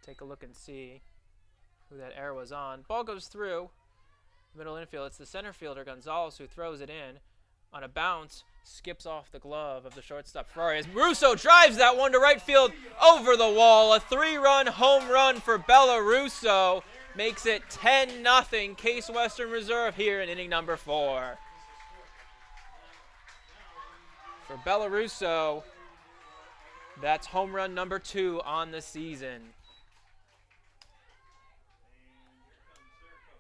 A: Take a look and see who that error was on. Ball goes through middle infield. It's the center fielder, Gonzalez, who throws it in on a bounce. Skips off the glove of the shortstop, Ferrari. As Russo drives that one to right field over the wall. A 3-run home run for Bella Russo. Makes it 10-0 Case Western Reserve here in inning number 4. For Bella Russo, that's home run number 2 on the season.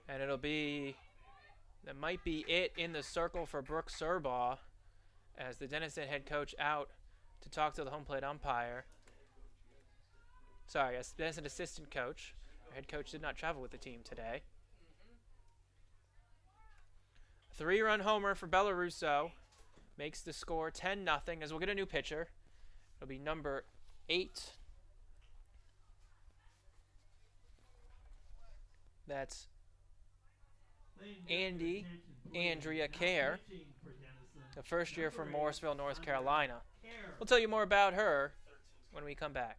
A: And that might be it in the circle for Brooke Serbaugh, as the Denison head coach out to talk to the home plate umpire. Sorry, yes, Denison assistant coach. Our head coach did not travel with the team today. 3-run homer for Bella Russo. Makes the score 10-0 as we'll get a new pitcher. It'll be number 8. Andrea Kerr, the first year from Morrisville, North Carolina. We'll tell you more about her when we come back.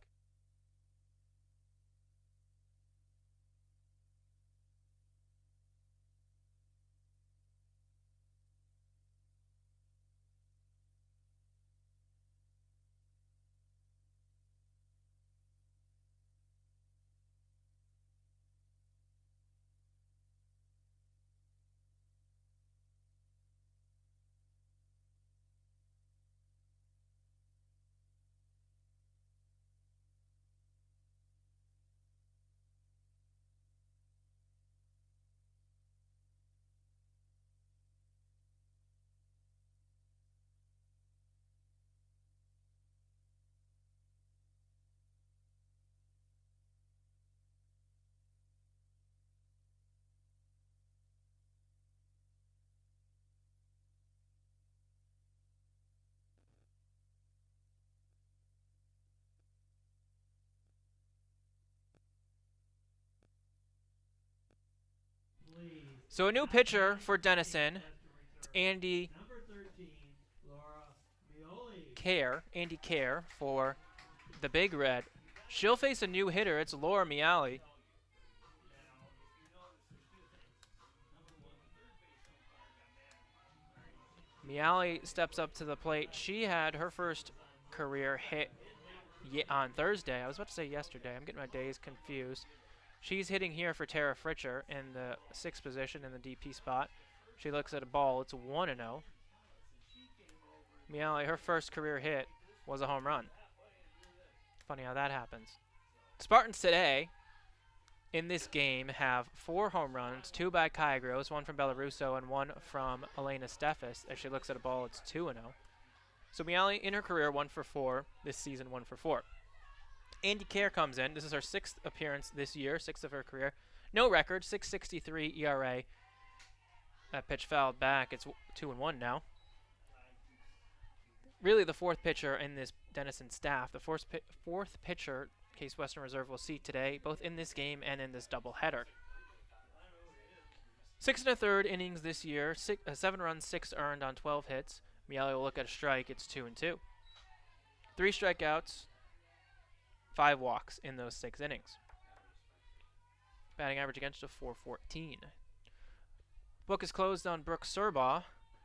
A: So a new pitcher for Denison. It's Andy Kerr for the Big Red. She'll face a new hitter. It's Laura Miali. Miali steps up to the plate. She had her first career hit on Thursday. I was about to say yesterday. I'm getting my days confused. She's hitting here for Tara Fritcher in the 6th position in the DP spot. She looks at a ball. It's 1-0. Miali, her first career hit was a home run. Funny how that happens. Spartans today in this game have 4 home runs, 2 by Kai Gross, 1 from Bella Russo, and 1 from Elena Steffes. As she looks at a ball, it's 2-0. So Miali, in her career, 1 for 4. This season, 1 for 4. Andy Kerr comes in. This is her 6th appearance this year, 6th of her career. No record, 6.63 ERA. That pitch fouled back. It's 2-1 now. Really the 4th pitcher in this Denison staff. The 4th pitcher Case Western Reserve will see today, both in this game and in this doubleheader. 6 1/3 innings this year. 7 runs, 6 earned on 12 hits. Miali will look at a strike. It's 2-2. 3 strikeouts. 5 walks in those 6 innings. Batting average against a .414. Book is closed on Brooke Surbaugh,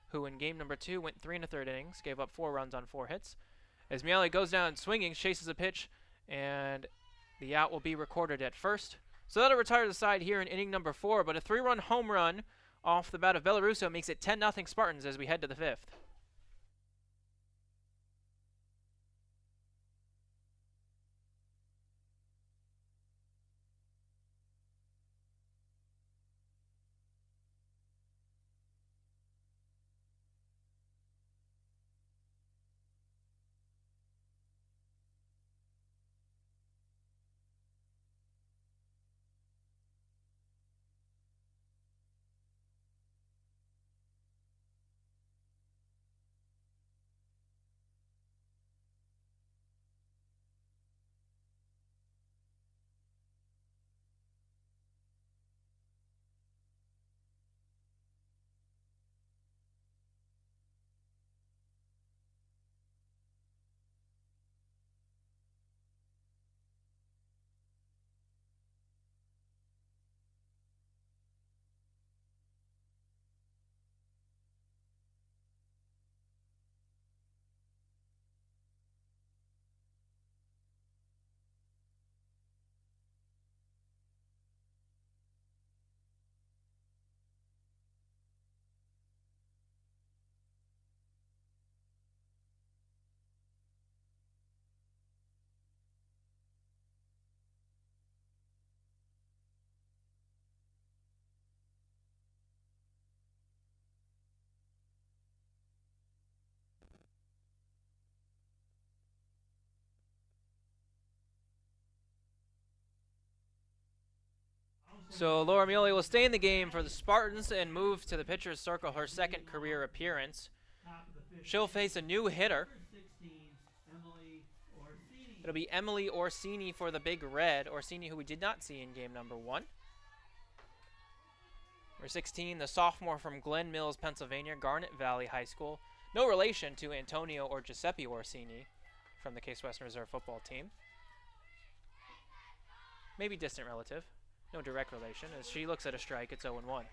A: who in game number 2 went 3 1/3 innings, gave up 4 runs on 4 hits. As Miele goes down swinging, chases a pitch, and the out will be recorded at first. So that'll retire the side here in inning number 4, but a 3-run home run off the bat of Bellarusso makes it 10-0 Spartans as we head to the 5th. So Laura Miele will stay in the game for the Spartans and move to the pitcher's circle, her second career appearance. She'll face a new hitter. It'll be Emily Orsini for the Big Red. Orsini, who we did not see in game number 1. Number 16, the sophomore from Glen Mills, Pennsylvania, Garnet Valley High School. No relation to Antonio or Giuseppe Orsini from the Case Western Reserve football team. Maybe distant relative. No direct relation. As she looks at a strike, it's 0-1.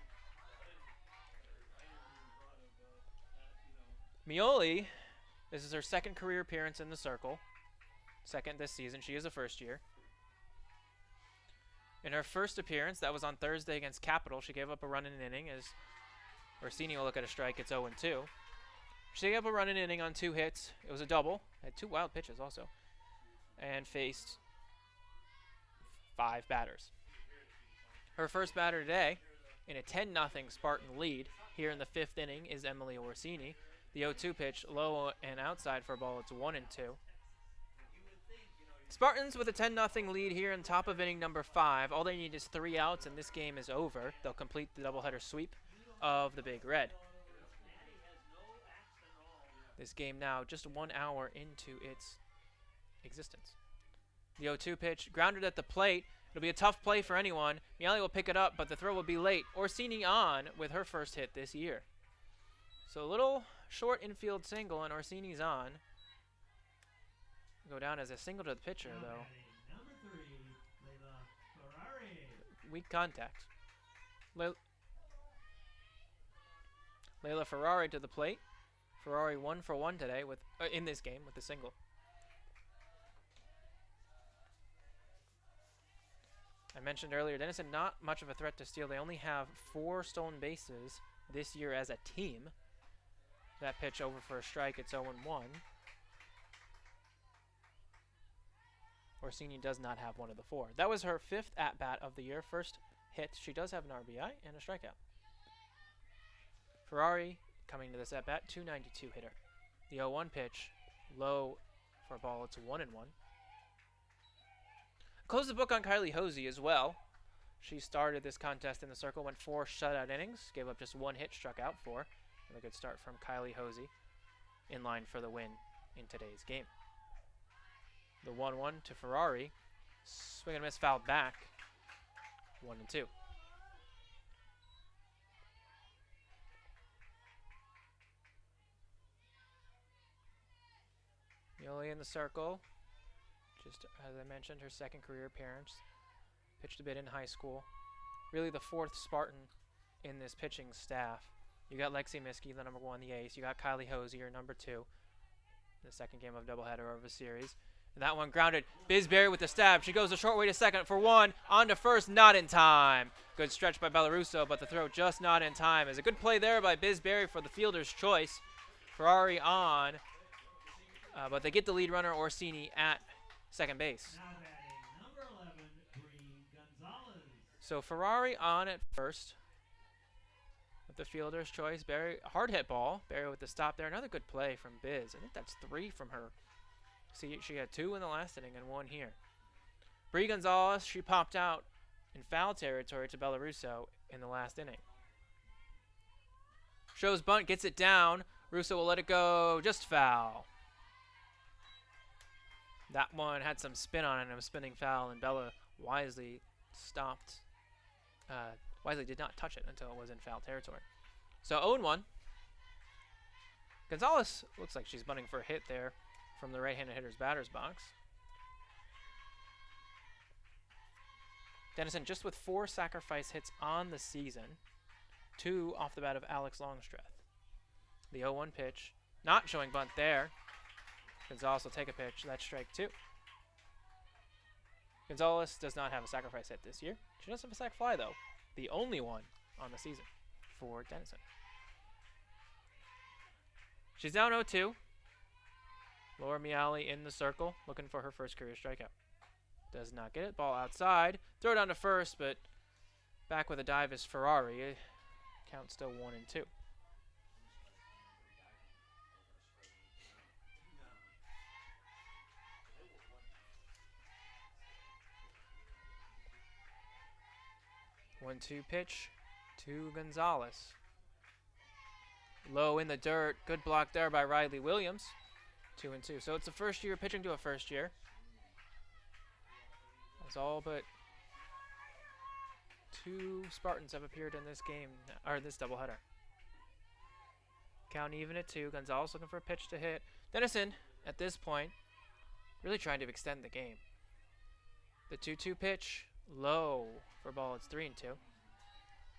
A: Miele, this is her second career appearance in the circle. Second this season. She is a first year. In her first appearance, that was on Thursday against Capital, she gave up a run in an inning. As Orsini will look at a strike, it's 0-2. She gave up a run in an inning on 2 hits. It was a double. Had 2 wild pitches also. And faced 5 batters. Her first batter today, in a 10-0 Spartan lead, here in the 5th inning, is Emily Orsini. The 0-2 pitch, low and outside for a ball. It's 1-2. Spartans with a 10-0 lead here on top of inning number 5. All they need is 3 outs, and this game is over. They'll complete the doubleheader sweep of the Big Red. This game now just 1 hour into its existence. The 0-2 pitch, grounded at the plate. It'll be a tough play for anyone. Miele will pick it up, but the throw will be late. Orsini on with her first hit this year. So a little short infield single, and Orsini's on. Go down as a single to the pitcher, though.
B: Number 3, Layla Ferrari.
A: Weak contact. Layla Ferrari to the plate. Ferrari 1 for 1 today with in this game with the single. I mentioned earlier, Denison not much of a threat to steal. They only have 4 stolen bases this year as a team. That pitch over for a strike. It's 0-1. Orsini does not have one of the 4. That was her 5th at-bat of the year. First hit. She does have an RBI and a strikeout. Ferrari coming to this at-bat, 292 hitter. The 0-1 pitch, low for a ball. It's 1-1. Close the book on Kylie Hosey as well. She started this contest in the circle, went 4 shutout innings, gave up just 1 hit, struck out 4. And a good start from Kylie Hosey, in line for the win in today's game. The 1-1 to Ferrari, swing and miss, fouled back, 1-2. Miele in the circle. Just as I mentioned, her second career appearance. Pitched a bit in high school. Really the 4th Spartan in this pitching staff. You got Lexi Miskey, the number 1, the ace. You got Kylie Hosier, number 2. The second game of doubleheader of a series. And that one grounded. Bisberry with the stab. She goes a short way to second for 1. On to first, not in time. Good stretch by Bellarusso, but the throw just not in time. It's a good play there by Bisberry for the fielder's choice. Ferrari on. But they get the lead runner, Orsini, at second base.
B: Now batting number 11, Bree Gonzalez.
A: So Ferrari on at first. With the fielder's choice. Barry, hard hit ball. Barry with the stop there. Another good play from Biz. I think that's 3 from her. See, she had 2 in the last inning and 1 here. Bree Gonzalez, she popped out in foul territory to Bellarusso in the last inning. Shows bunt, gets it down. Russo will let it go, just foul. That one had some spin on it and a spinning foul, and Bella wisely stopped. Wisely did not touch it until it was in foul territory. So 0-1. Gonzalez looks like she's bunting for a hit there from the right-handed hitter's batter's box. Denison just with 4 sacrifice hits on the season. 2 off the bat of Alex Longstreth. The 0-1 pitch. Not showing bunt there. Gonzalez will take a pitch. That's strike 2. Gonzalez does not have a sacrifice hit this year. She does have a sac fly, though. The only one on the season for Denison. She's down 0-2. Laura Miali in the circle, looking for her first career strikeout. Does not get it. Ball outside. Throw down to first, but back with a dive is Ferrari. Count still 1-2. One-two pitch to Gonzalez. Low in the dirt. Good block there by Riley Williams. 2-2. So it's the first year pitching to a first year. That's all but 2 Spartans have appeared in this game, or this doubleheader. Count even at 2. Gonzalez looking for a pitch to hit. Denison, at this point, really trying to extend the game. The 2-2 pitch, low for ball. It's 3-2.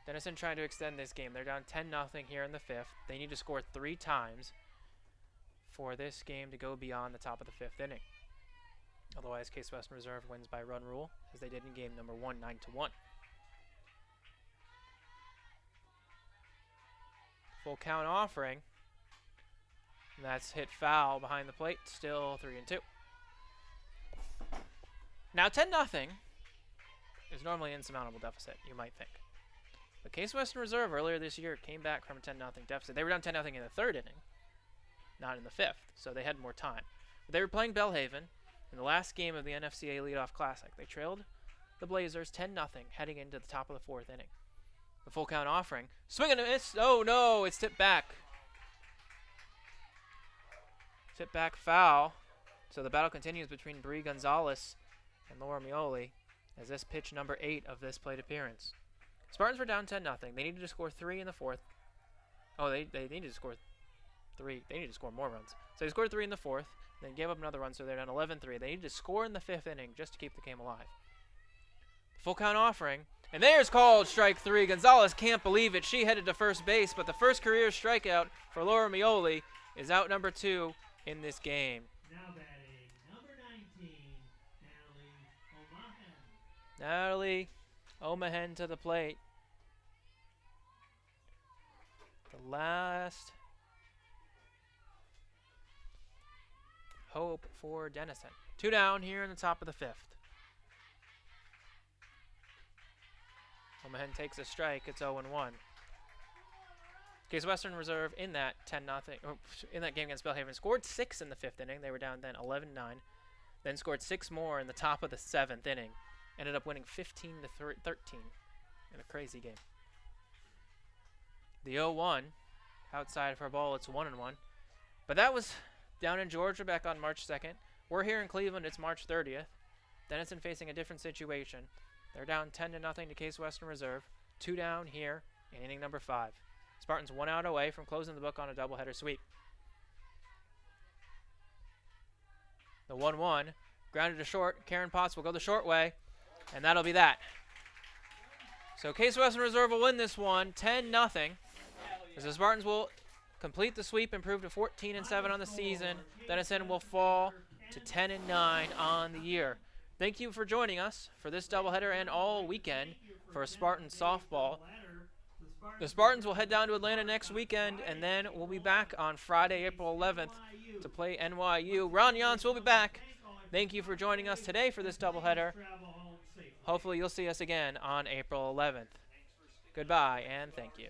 A: Denison trying to extend this game. They're down 10-0 here in the 5th. They need to score 3 times for this game to go beyond the top of the 5th inning. Otherwise, Case Western Reserve wins by run rule, as they did in game number 1, 9-1. Full count offering. And that's hit foul behind the plate. Still 3-2. Now 10-0 is normally an insurmountable deficit, you might think. But Case Western Reserve earlier this year came back from a 10-0 deficit. They were down 10-0 in the 3rd inning, not in the 5th, so they had more time. But they were playing Bellhaven in the last game of the NFCA Leadoff Classic. They trailed the Blazers 10-0 heading into the top of the 4th inning. The full count offering. Swing and a miss. Oh no, it's tipped back. Tipped back foul. So the battle continues between Bree Gonzalez and Laura Mioli as this pitch number 8 of this plate appearance. Spartans were down 10-0. They needed to score 3 in the 4th. Oh, they needed to score 3. They needed to score more runs. So they scored 3 in the 4th, then gave up another run, so they're down 11-3. They needed to score in the 5th inning just to keep the game alive. Full count offering. And there's called strike 3. Gonzalez can't believe it. She headed to first base, but the first career strikeout for Laura Mioli is out number 2 in this game.
B: Now batting number 19, Natalie Omahen.
A: Natalie Omahen to the plate. The last hope for Denison. 2 down here in the top of the 5th. Omahen takes a strike. It's 0-1. Case Western Reserve in that 10-0 in that game against Bellhaven scored 6 in the 5th inning. They were down then 11-9. Then scored 6 more in the top of the 7th inning. Ended up winning 15-13 in a crazy game. The 0-1 outside for a ball. It's 1-1. But that was down in Georgia back on March 2nd. We're here in Cleveland. It's March 30th. Denison facing a different situation. They're down 10-0 to Case Western Reserve. 2 down here in inning number 5. Spartans 1 out away from closing the book on a doubleheader sweep. The 1-1 grounded to short. Karen Potts will go the short way, and that'll be that. So Case Western Reserve will win this one 10-0. As the Spartans will complete the sweep, improve to 14-7 on the season. Denison will fall to 10-9 on the year. Thank you for joining us for this doubleheader and all weekend for Spartan softball. The Spartans will head down to Atlanta next weekend, and then we'll be back on Friday, April 11th to play NYU. Ron Yance will be back. Thank you for joining us today for this doubleheader. Hopefully you'll see us again on April 11th. Goodbye, and thank you.